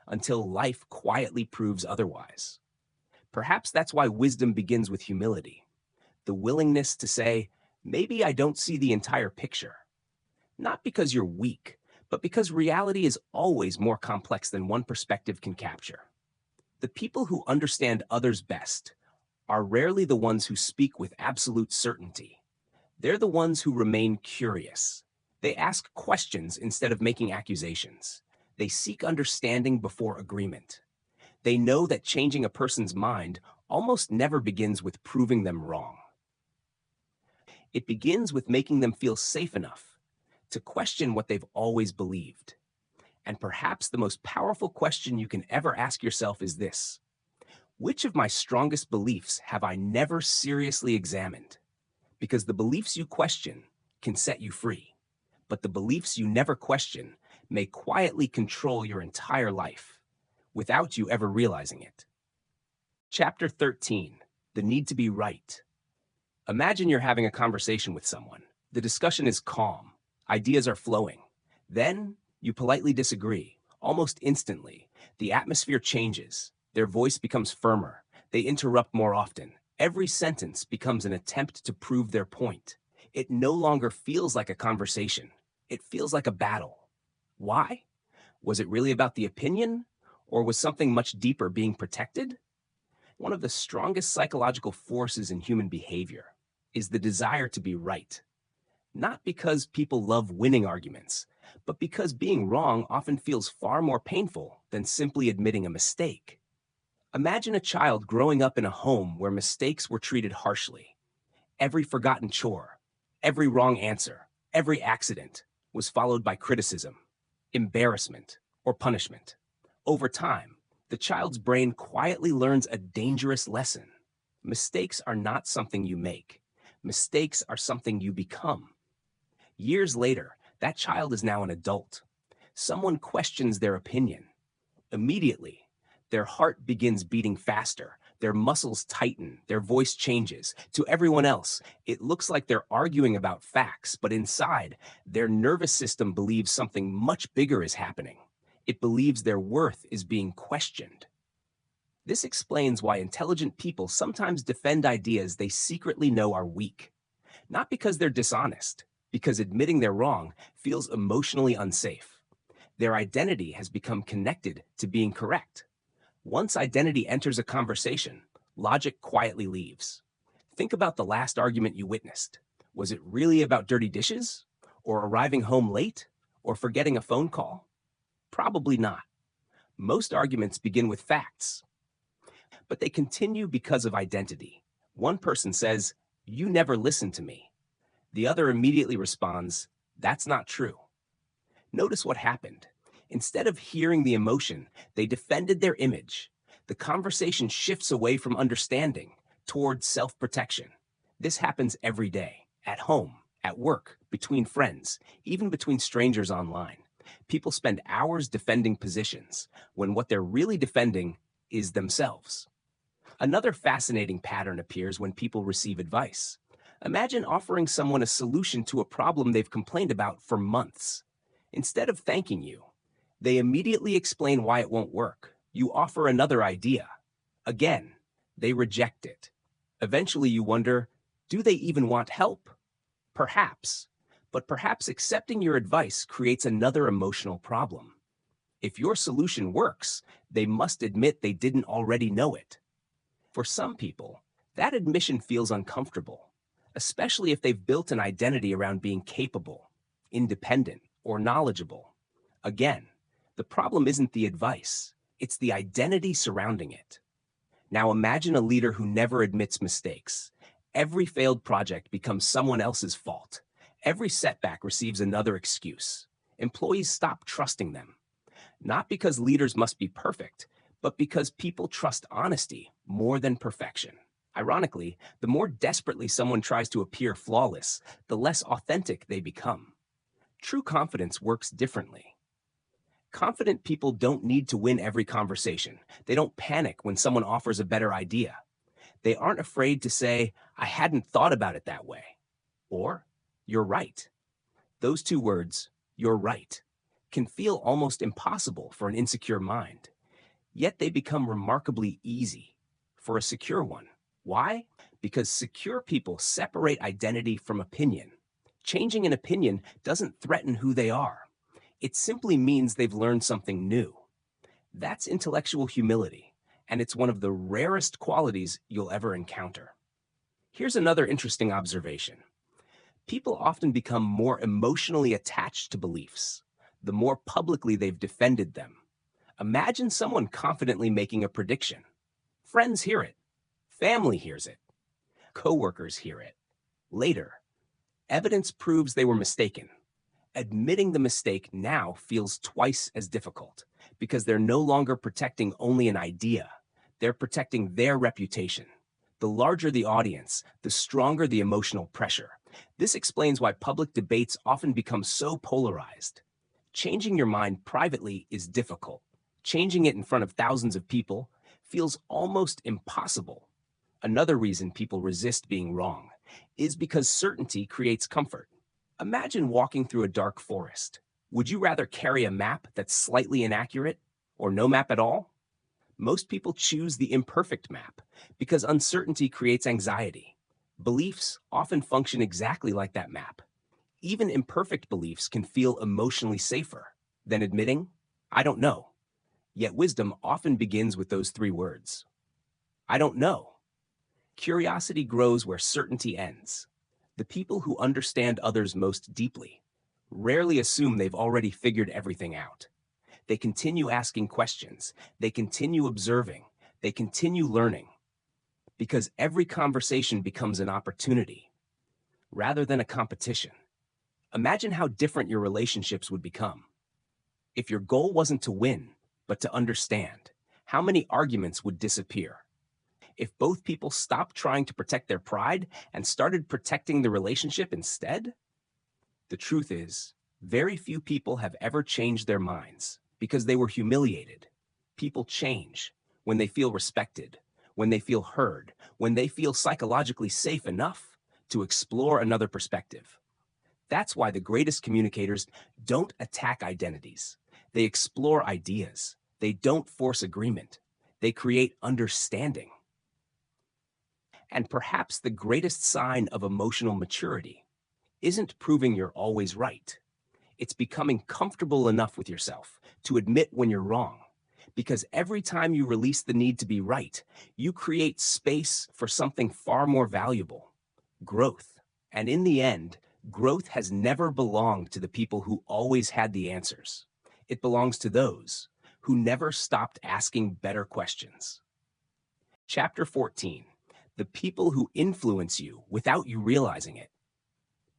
until life quietly proves otherwise. Perhaps that's why wisdom begins with humility, the willingness to say, "Maybe I don't see the entire picture." Not because you're weak, but because reality is always more complex than one perspective can capture. The people who understand others best are rarely the ones who speak with absolute certainty. They're the ones who remain curious. They ask questions instead of making accusations. They seek understanding before agreement. They know that changing a person's mind almost never begins with proving them wrong. It begins with making them feel safe enough to question what they've always believed. And perhaps the most powerful question you can ever ask yourself is this: which of my strongest beliefs have I never seriously examined? Because the beliefs you question can set you free, but the beliefs you never question may quietly control your entire life without you ever realizing it. Chapter 13, The Need to Be Right. Imagine you're having a conversation with someone. The discussion is calm. Ideas are flowing. Then you politely disagree. Almost instantly, the atmosphere changes. Their voice becomes firmer. They interrupt more often. Every sentence becomes an attempt to prove their point. It no longer feels like a conversation. It feels like a battle. Why? Was it really about the opinion? Or was something much deeper being protected? One of the strongest psychological forces in human behavior is the desire to be right. Not because people love winning arguments, but because being wrong often feels far more painful than simply admitting a mistake. Imagine a child growing up in a home where mistakes were treated harshly. Every forgotten chore, every wrong answer, every accident was followed by criticism, embarrassment, or punishment. Over time, the child's brain quietly learns a dangerous lesson. Mistakes are not something you make. Mistakes are something you become. Years later, that child is now an adult. Someone questions their opinion. Immediately, their heart begins beating faster. Their muscles tighten, their voice changes. To everyone else, it looks like they're arguing about facts, but inside, their nervous system believes something much bigger is happening. It believes their worth is being questioned. This explains why intelligent people sometimes defend ideas they secretly know are weak. Not because they're dishonest, because admitting they're wrong feels emotionally unsafe. Their identity has become connected to being correct. Once identity enters a conversation, logic quietly leaves. Think about the last argument you witnessed. Was it really about dirty dishes? Or arriving home late? Or forgetting a phone call? Probably not. Most arguments begin with facts, but they continue because of identity. One person says, "You never listened to me." The other immediately responds, "That's not true." Notice what happened. Instead of hearing the emotion, they defended their image. The conversation shifts away from understanding toward self-protection. This happens every day, at home, at work, between friends, even between strangers online. People spend hours defending positions when what they're really defending is themselves. Another fascinating pattern appears when people receive advice. Imagine offering someone a solution to a problem they've complained about for months. Instead of thanking you, they immediately explain why it won't work. You offer another idea. Again, they reject it. Eventually you wonder, do they even want help? Perhaps, but perhaps accepting your advice creates another emotional problem. If your solution works, they must admit they didn't already know it. For some people, that admission feels uncomfortable, especially if they've built an identity around being capable, independent, or knowledgeable. Again, the problem isn't the advice, it's the identity surrounding it. Now imagine a leader who never admits mistakes. Every failed project becomes someone else's fault. Every setback receives another excuse. Employees stop trusting them. Not because leaders must be perfect, but because people trust honesty more than perfection. Ironically, the more desperately someone tries to appear flawless, the less authentic they become. True confidence works differently. Confident people don't need to win every conversation. They don't panic when someone offers a better idea. They aren't afraid to say, "I hadn't thought about it that way." Or, "You're right." Those two words, "you're right," can feel almost impossible for an insecure mind. Yet they become remarkably easy for a secure one. Why? Because secure people separate identity from opinion. Changing an opinion doesn't threaten who they are. It simply means they've learned something new. That's intellectual humility, and it's one of the rarest qualities you'll ever encounter. Here's another interesting observation. People often become more emotionally attached to beliefs, the more publicly they've defended them. Imagine someone confidently making a prediction. Friends hear it. Family hears it. Coworkers hear it. Later, evidence proves they were mistaken. Admitting the mistake now feels twice as difficult because they're no longer protecting only an idea. They're protecting their reputation. The larger the audience, the stronger the emotional pressure. This explains why public debates often become so polarized. Changing your mind privately is difficult. Changing it in front of thousands of people feels almost impossible. Another reason people resist being wrong is because certainty creates comfort. Imagine walking through a dark forest. Would you rather carry a map that's slightly inaccurate or no map at all? Most people choose the imperfect map because uncertainty creates anxiety. Beliefs often function exactly like that map. Even imperfect beliefs can feel emotionally safer than admitting, "I don't know." Yet wisdom often begins with those three words. I don't know. Curiosity grows where certainty ends. The people who understand others most deeply rarely assume they've already figured everything out. They continue asking questions. They continue observing. They continue learning. Because every conversation becomes an opportunity rather than a competition. Imagine how different your relationships would become. If your goal wasn't to win, but to understand, how many arguments would disappear? If both people stopped trying to protect their pride and started protecting the relationship instead? The truth is, very few people have ever changed their minds because they were humiliated. People change when they feel respected, when they feel heard, when they feel psychologically safe enough to explore another perspective. That's why the greatest communicators don't attack identities. They explore ideas. They don't force agreement. They create understanding. And perhaps the greatest sign of emotional maturity isn't proving you're always right. It's becoming comfortable enough with yourself to admit when you're wrong. Because every time you release the need to be right, you create space for something far more valuable: growth. And in the end, growth has never belonged to the people who always had the answers. It belongs to those who never stopped asking better questions. Chapter 14: The People Who Influence You Without You Realizing It.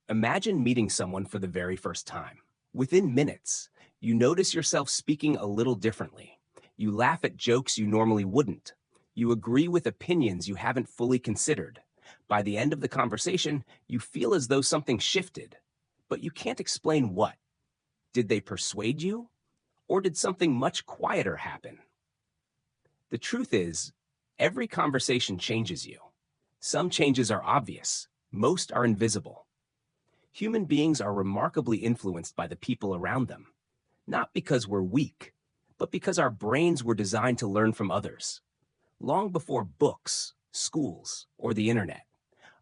Imagine meeting someone for the very first time. Within minutes, you notice yourself speaking a little differently. You laugh at jokes you normally wouldn't. You agree with opinions you haven't fully considered. By the end of the conversation, you feel as though something shifted, but you can't explain what. Did they persuade you? Or did something much quieter happen? The truth is, every conversation changes you. Some changes are obvious, most are invisible. Human beings are remarkably influenced by the people around them, not because we're weak, but because our brains were designed to learn from others. Long before books, schools, or the internet,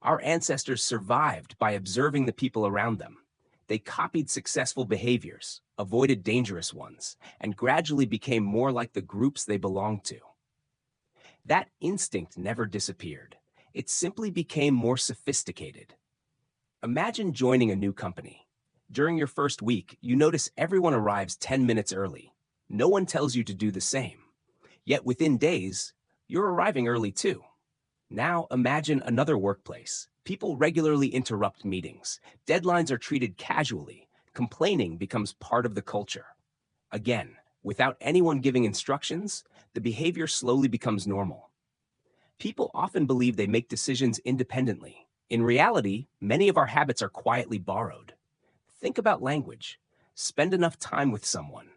our ancestors survived by observing the people around them. They copied successful behaviors, avoided dangerous ones, and gradually became more like the groups they belonged to. That instinct never disappeared. It simply became more sophisticated. Imagine joining a new company. During your first week, you notice everyone arrives 10 minutes early. No one tells you to do the same. Yet within days, you're arriving early too. Now imagine another workplace. People regularly interrupt meetings. Deadlines are treated casually. Complaining becomes part of the culture. Again, without anyone giving instructions, the behavior slowly becomes normal. People often believe they make decisions independently. In reality, many of our habits are quietly borrowed. Think about language. Spend enough time with someone,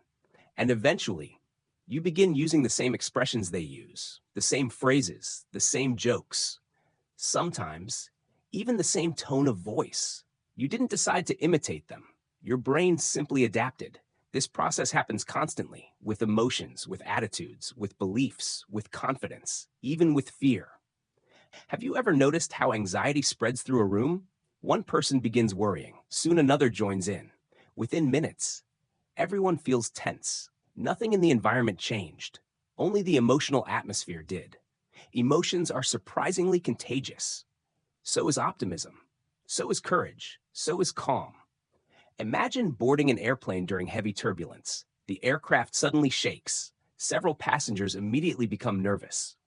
and eventually, you begin using the same expressions they use, the same phrases, the same jokes. Sometimes, even the same tone of voice. You didn't decide to imitate them. Your brain simply adapted. This process happens constantly, with emotions, with attitudes, with beliefs, with confidence, even with fear. Have you ever noticed how anxiety spreads through a room? One person begins worrying, soon another joins in. Within minutes, everyone feels tense. Nothing in the environment changed. Only the emotional atmosphere did. Emotions are surprisingly contagious. So is optimism. So is courage. So is calm. Imagine boarding an airplane during heavy turbulence. The aircraft suddenly shakes. Several passengers immediately become nervous.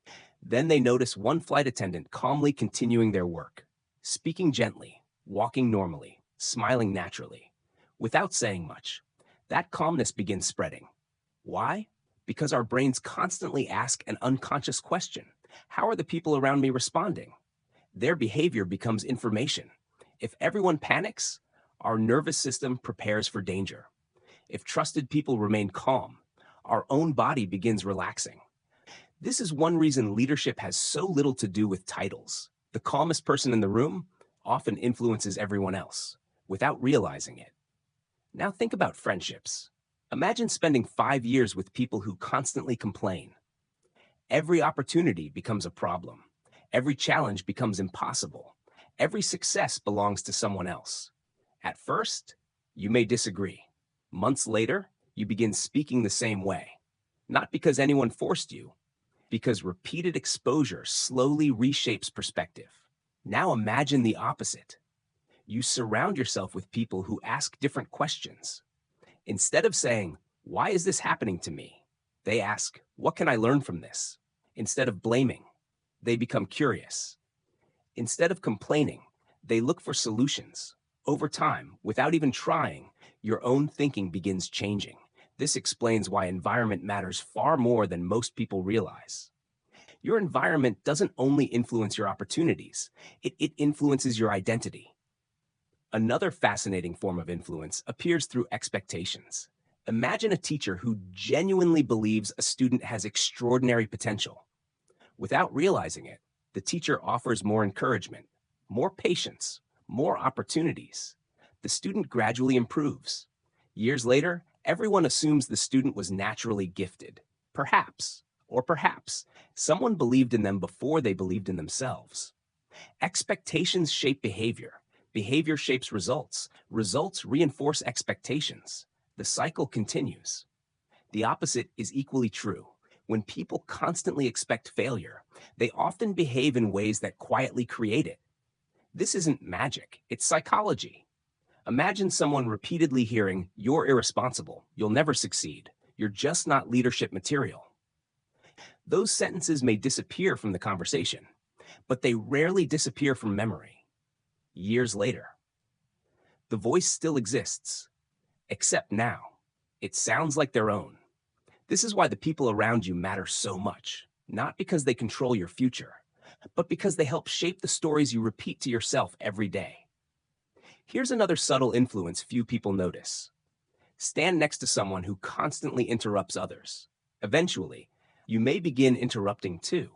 Then they notice one flight attendant calmly continuing their work, speaking gently, walking normally, smiling naturally, without saying much. That calmness begins spreading. Why? Because our brains constantly ask an unconscious question. How are the people around me responding? Their behavior becomes information. If everyone panics, our nervous system prepares for danger. If trusted people remain calm, our own body begins relaxing. This is one reason leadership has so little to do with titles. The calmest person in the room often influences everyone else, without realizing it. Now think about friendships. Imagine spending 5 years with people who constantly complain. Every opportunity becomes a problem. Every challenge becomes impossible. Every success belongs to someone else. At first, you may disagree. Months later, you begin speaking the same way. Not because anyone forced you, because repeated exposure slowly reshapes perspective. Now imagine the opposite. You surround yourself with people who ask different questions. Instead of saying, "Why is this happening to me?" they ask, "What can I learn from this?" Instead of blaming, they become curious. Instead of complaining, they look for solutions. Over time, without even trying, your own thinking begins changing. This explains why environment matters far more than most people realize. Your environment doesn't only influence your opportunities, it influences your identity. Another fascinating form of influence appears through expectations. Imagine a teacher who genuinely believes a student has extraordinary potential. Without realizing it, the teacher offers more encouragement, more patience, more opportunities. The student gradually improves. Years later, everyone assumes the student was naturally gifted. Perhaps, or perhaps, someone believed in them before they believed in themselves. Expectations shape behavior. Behavior shapes results. Results reinforce expectations. The cycle continues. The opposite is equally true. When people constantly expect failure, they often behave in ways that quietly create it. This isn't magic, it's psychology. Imagine someone repeatedly hearing, "You're irresponsible, you'll never succeed, you're just not leadership material." Those sentences may disappear from the conversation, but they rarely disappear from memory. Years later, the voice still exists, except now, it sounds like their own. This is why the people around you matter so much, not because they control your future, but because they help shape the stories you repeat to yourself every day. Here's another subtle influence few people notice. Stand next to someone who constantly interrupts others. Eventually, you may begin interrupting too.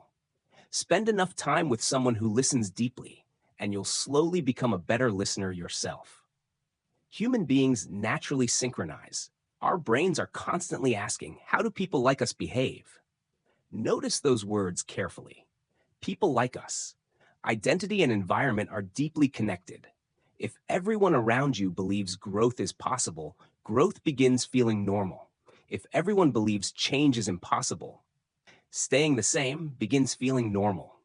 Spend enough time with someone who listens deeply, and you'll slowly become a better listener yourself. Human beings naturally synchronize. Our brains are constantly asking, how do people like us behave? Notice those words carefully. People like us. Identity and environment are deeply connected. If everyone around you believes growth is possible, growth begins feeling normal. If everyone believes change is impossible, staying the same begins feeling normal.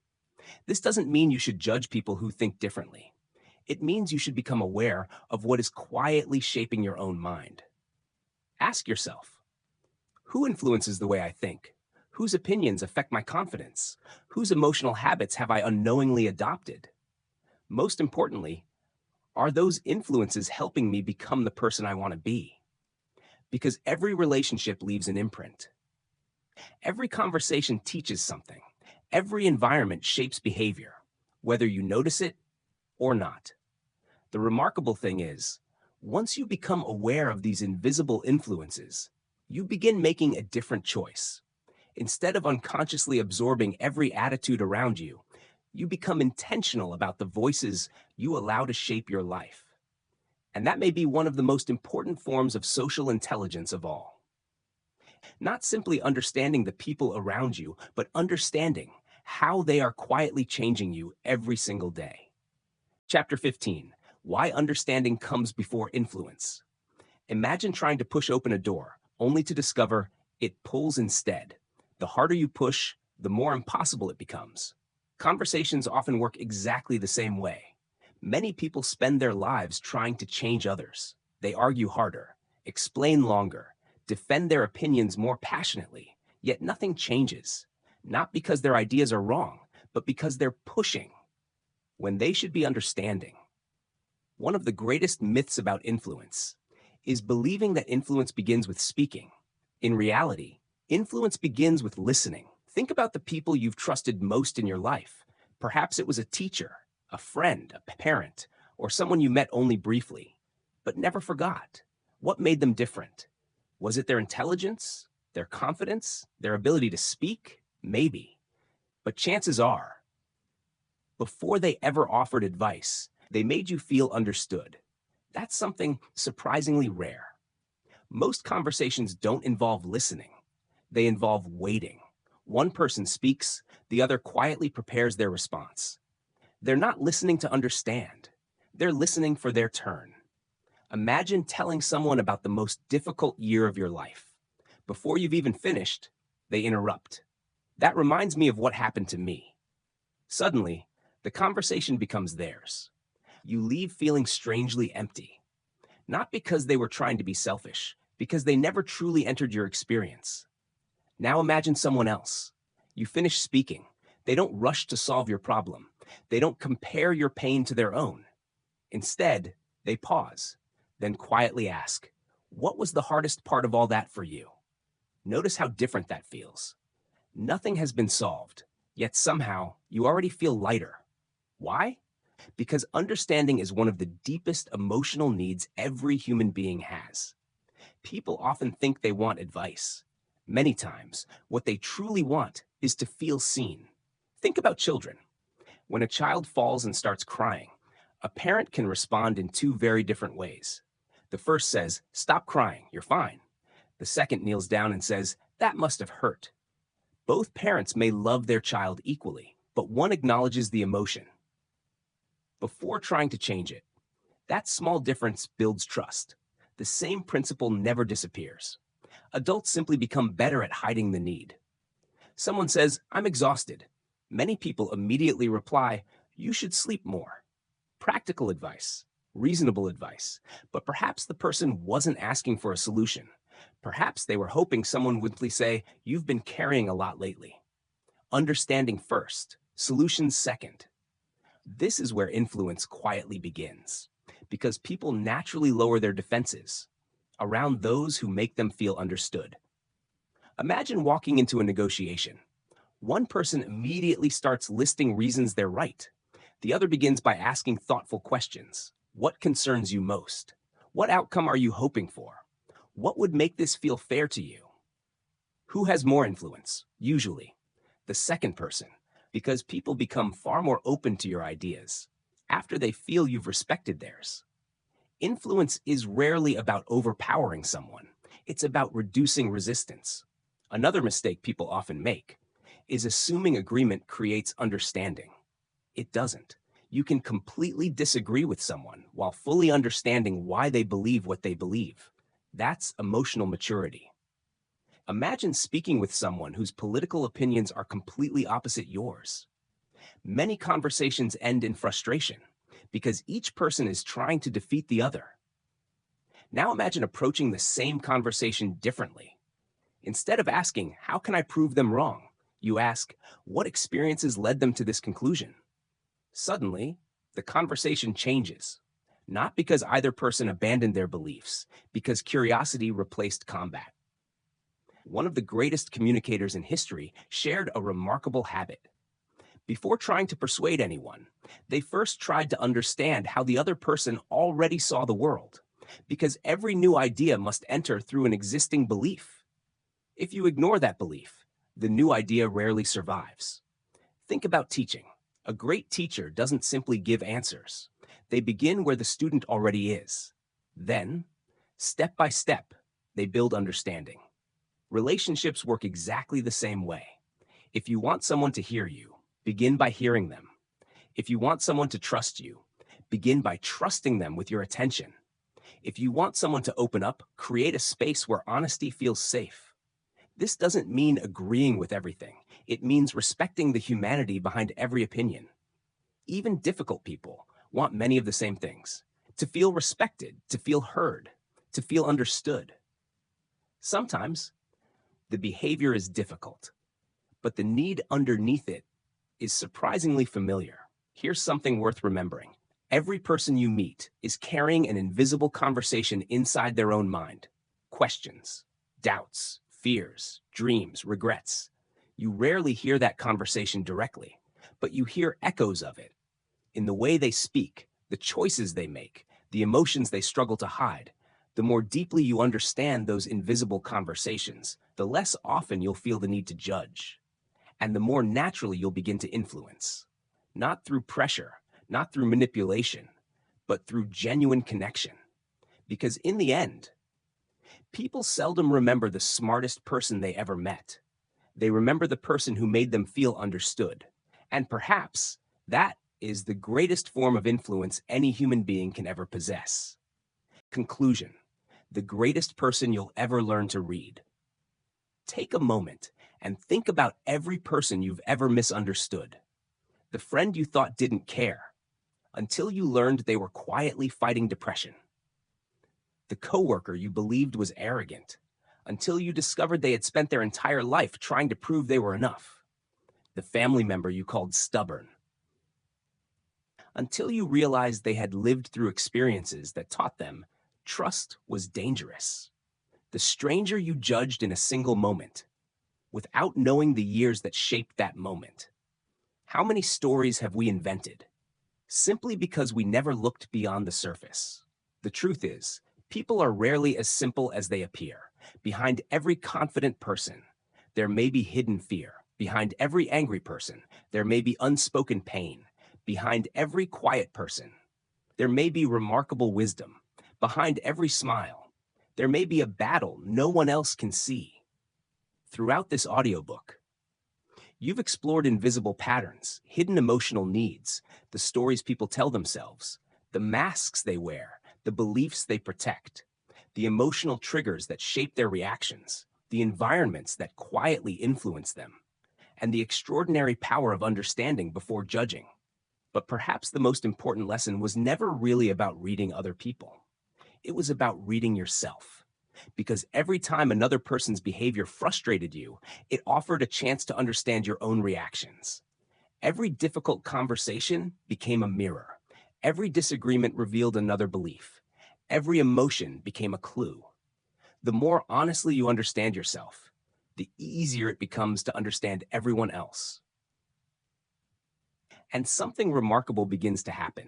This doesn't mean you should judge people who think differently. It means you should become aware of what is quietly shaping your own mind. Ask yourself, who influences the way I think? Whose opinions affect my confidence? Whose emotional habits have I unknowingly adopted? Most importantly, are those influences helping me become the person I want to be? Because every relationship leaves an imprint. Every conversation teaches something. Every environment shapes behavior, whether you notice it or not. The remarkable thing is, once you become aware of these invisible influences, you begin making a different choice. Instead of unconsciously absorbing every attitude around you, you become intentional about the voices you allow to shape your life. And that may be one of the most important forms of social intelligence of all. Not simply understanding the people around you, but understanding how they are quietly changing you every single day. Chapter 15, Why Understanding Comes Before Influence. Imagine trying to push open a door, only to discover it pulls instead. The harder you push, the more impossible it becomes. Conversations often work exactly the same way. Many people spend their lives trying to change others. They argue harder, explain longer, defend their opinions more passionately, yet nothing changes. Not because their ideas are wrong, but because they're pushing when they should be understanding. One of the greatest myths about influence is believing that influence begins with speaking. In reality, influence begins with listening. Think about the people you've trusted most in your life. Perhaps it was a teacher, a friend, a parent, or someone you met only briefly, but never forgot. What made them different? Was it their intelligence, their confidence, their ability to speak? Maybe. But chances are, before they ever offered advice, they made you feel understood. That's something surprisingly rare. Most conversations don't involve listening. They involve waiting. One person speaks, the other quietly prepares their response. They're not listening to understand. They're listening for their turn. Imagine telling someone about the most difficult year of your life. Before you've even finished, they interrupt. That reminds me of what happened to me. Suddenly, the conversation becomes theirs. You leave feeling strangely empty. Not because they were trying to be selfish, because they never truly entered your experience. Now imagine someone else. You finish speaking. They don't rush to solve your problem. They don't compare your pain to their own. Instead, they pause, then quietly ask, "What was the hardest part of all that for you?" Notice how different that feels. Nothing has been solved, yet somehow you already feel lighter. Why? Because understanding is one of the deepest emotional needs every human being has. People often think they want advice. Many times, what they truly want is to feel seen. Think about children. When a child falls and starts crying, a parent can respond in two very different ways. The first says, "Stop crying, you're fine." The second kneels down and says, "That must have hurt." Both parents may love their child equally, but one acknowledges the emotion before trying to change it. That small difference builds trust. The same principle never disappears. Adults simply become better at hiding the need. Someone says, "I'm exhausted." Many people immediately reply, "You should sleep more." Practical advice, reasonable advice, but perhaps the person wasn't asking for a solution. Perhaps they were hoping someone would simply say, "You've been carrying a lot lately." Understanding first, solutions second. This is where influence quietly begins, because people naturally lower their defenses around those who make them feel understood. Imagine walking into a negotiation. One person immediately starts listing reasons they're right. The other begins by asking thoughtful questions. What concerns you most? What outcome are you hoping for? What would make this feel fair to you? Who has more influence? Usually, the second person, because people become far more open to your ideas after they feel you've respected theirs. Influence is rarely about overpowering someone. It's about reducing resistance. Another mistake people often make is assuming agreement creates understanding. It doesn't. You can completely disagree with someone while fully understanding why they believe what they believe. That's emotional maturity. Imagine speaking with someone whose political opinions are completely opposite yours. Many conversations end in frustration because each person is trying to defeat the other. Now imagine approaching the same conversation differently. Instead of asking, "How can I prove them wrong?" you ask, "What experiences led them to this conclusion?" Suddenly, the conversation changes. Not because either person abandoned their beliefs, because curiosity replaced combat. One of the greatest communicators in history shared a remarkable habit. Before trying to persuade anyone, they first tried to understand how the other person already saw the world, because every new idea must enter through an existing belief. If you ignore that belief, the new idea rarely survives. Think about teaching. A great teacher doesn't simply give answers. They begin where the student already is. Then, step by step, they build understanding. Relationships work exactly the same way. If you want someone to hear you, begin by hearing them. If you want someone to trust you, begin by trusting them with your attention. If you want someone to open up, create a space where honesty feels safe. This doesn't mean agreeing with everything. It means respecting the humanity behind every opinion. Even difficult people want many of the same things: to feel respected, to feel heard, to feel understood. Sometimes the behavior is difficult, but the need underneath it is surprisingly familiar. Here's something worth remembering. Every person you meet is carrying an invisible conversation inside their own mind. Questions, doubts, fears, dreams, regrets. You rarely hear that conversation directly, but you hear echoes of it in the way they speak, the choices they make, the emotions they struggle to hide. The more deeply you understand those invisible conversations, the less often you'll feel the need to judge, and the more naturally you'll begin to influence. Not through pressure, not through manipulation, but through genuine connection. Because in the end, people seldom remember the smartest person they ever met. They remember the person who made them feel understood. And perhaps that is the greatest form of influence any human being can ever possess. Conclusion: the greatest person you'll ever learn to read. Take a moment and think about every person you've ever misunderstood. The friend you thought didn't care, until you learned they were quietly fighting depression. The coworker you believed was arrogant, until you discovered they had spent their entire life trying to prove they were enough. The family member you called stubborn, until you realized they had lived through experiences that taught them trust was dangerous. The stranger you judged in a single moment, without knowing the years that shaped that moment. How many stories have we invented simply because we never looked beyond the surface? The truth is, people are rarely as simple as they appear. Behind every confident person, there may be hidden fear. Behind every angry person, there may be unspoken pain. Behind every quiet person, there may be remarkable wisdom. Behind every smile, there may be a battle no one else can see. Throughout this audiobook, you've explored invisible patterns, hidden emotional needs, the stories people tell themselves, the masks they wear, the beliefs they protect, the emotional triggers that shape their reactions, the environments that quietly influence them, and the extraordinary power of understanding before judging. But perhaps the most important lesson was never really about reading other people. It was about reading yourself. Because every time another person's behavior frustrated you, it offered a chance to understand your own reactions. Every difficult conversation became a mirror. Every disagreement revealed another belief. Every emotion became a clue. The more honestly you understand yourself, the easier it becomes to understand everyone else. And something remarkable begins to happen.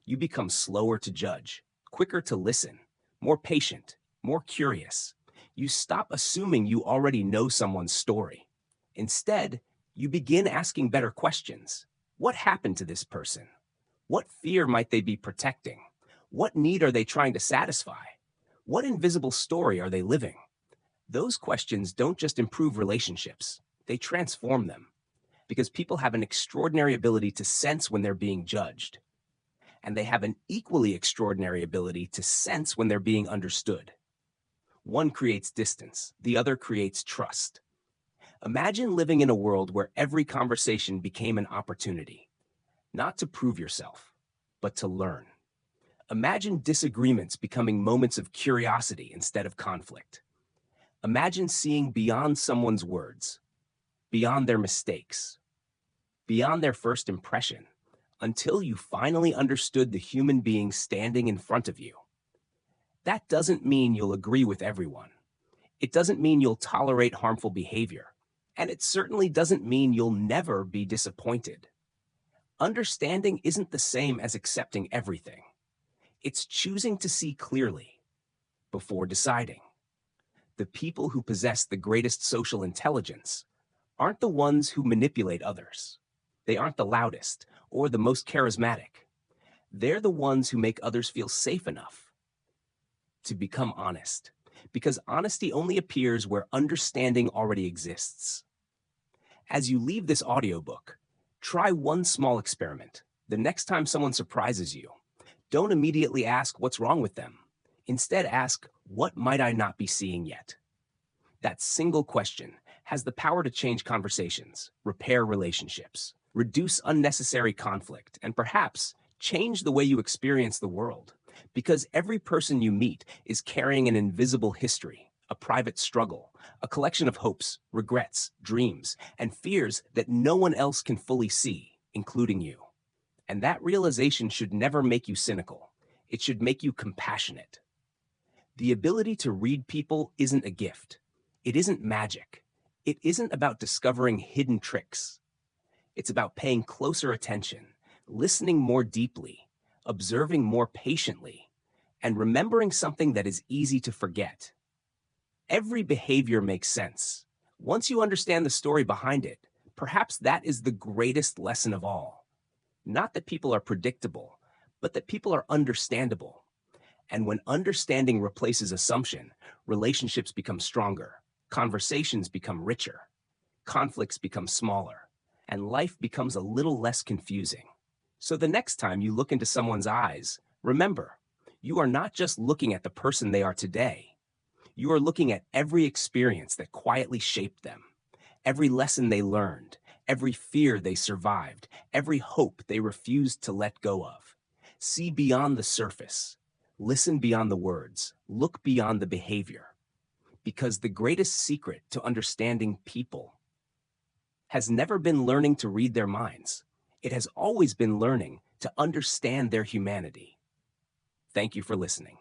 You become slower to judge, quicker to listen, more patient, more curious. You stop assuming you already know someone's story. Instead, you begin asking better questions. What happened to this person? What fear might they be protecting? What need are they trying to satisfy? What invisible story are they living? Those questions don't just improve relationships, they transform them. Because people have an extraordinary ability to sense when they're being judged. And they have an equally extraordinary ability to sense when they're being understood. One creates distance, the other creates trust. Imagine living in a world where every conversation became an opportunity, not to prove yourself, but to learn. Imagine disagreements becoming moments of curiosity instead of conflict. Imagine seeing beyond someone's words, beyond their mistakes, beyond their first impression, until you finally understood the human being standing in front of you. That doesn't mean you'll agree with everyone. It doesn't mean you'll tolerate harmful behavior. And it certainly doesn't mean you'll never be disappointed. Understanding isn't the same as accepting everything. It's choosing to see clearly before deciding. The people who possess the greatest social intelligence aren't the ones who manipulate others. They aren't the loudest or the most charismatic. They're the ones who make others feel safe enough to become honest, because honesty only appears where understanding already exists. As you leave this audiobook, try one small experiment. The next time someone surprises you, don't immediately ask what's wrong with them. Instead, ask, what might I not be seeing yet? That single question has the power to change conversations, repair relationships, reduce unnecessary conflict, and perhaps change the way you experience the world. Because every person you meet is carrying an invisible history, a private struggle, a collection of hopes, regrets, dreams, and fears that no one else can fully see, including you. And that realization should never make you cynical. It should make you compassionate. The ability to read people isn't a gift. It isn't magic. It isn't about discovering hidden tricks. It's about paying closer attention, listening more deeply, observing more patiently, and remembering something that is easy to forget. Every behavior makes sense. Once you understand the story behind it, perhaps that is the greatest lesson of all. Not that people are predictable, but that people are understandable. And when understanding replaces assumption, relationships become stronger, conversations become richer, conflicts become smaller, and life becomes a little less confusing. So the next time you look into someone's eyes, remember, you are not just looking at the person they are today. You are looking at every experience that quietly shaped them, every lesson they learned, every fear they survived, every hope they refused to let go of. See beyond the surface. Listen beyond the words. Look beyond the behavior. Because the greatest secret to understanding people has never been learning to read their minds. It has always been learning to understand their humanity. Thank you for listening.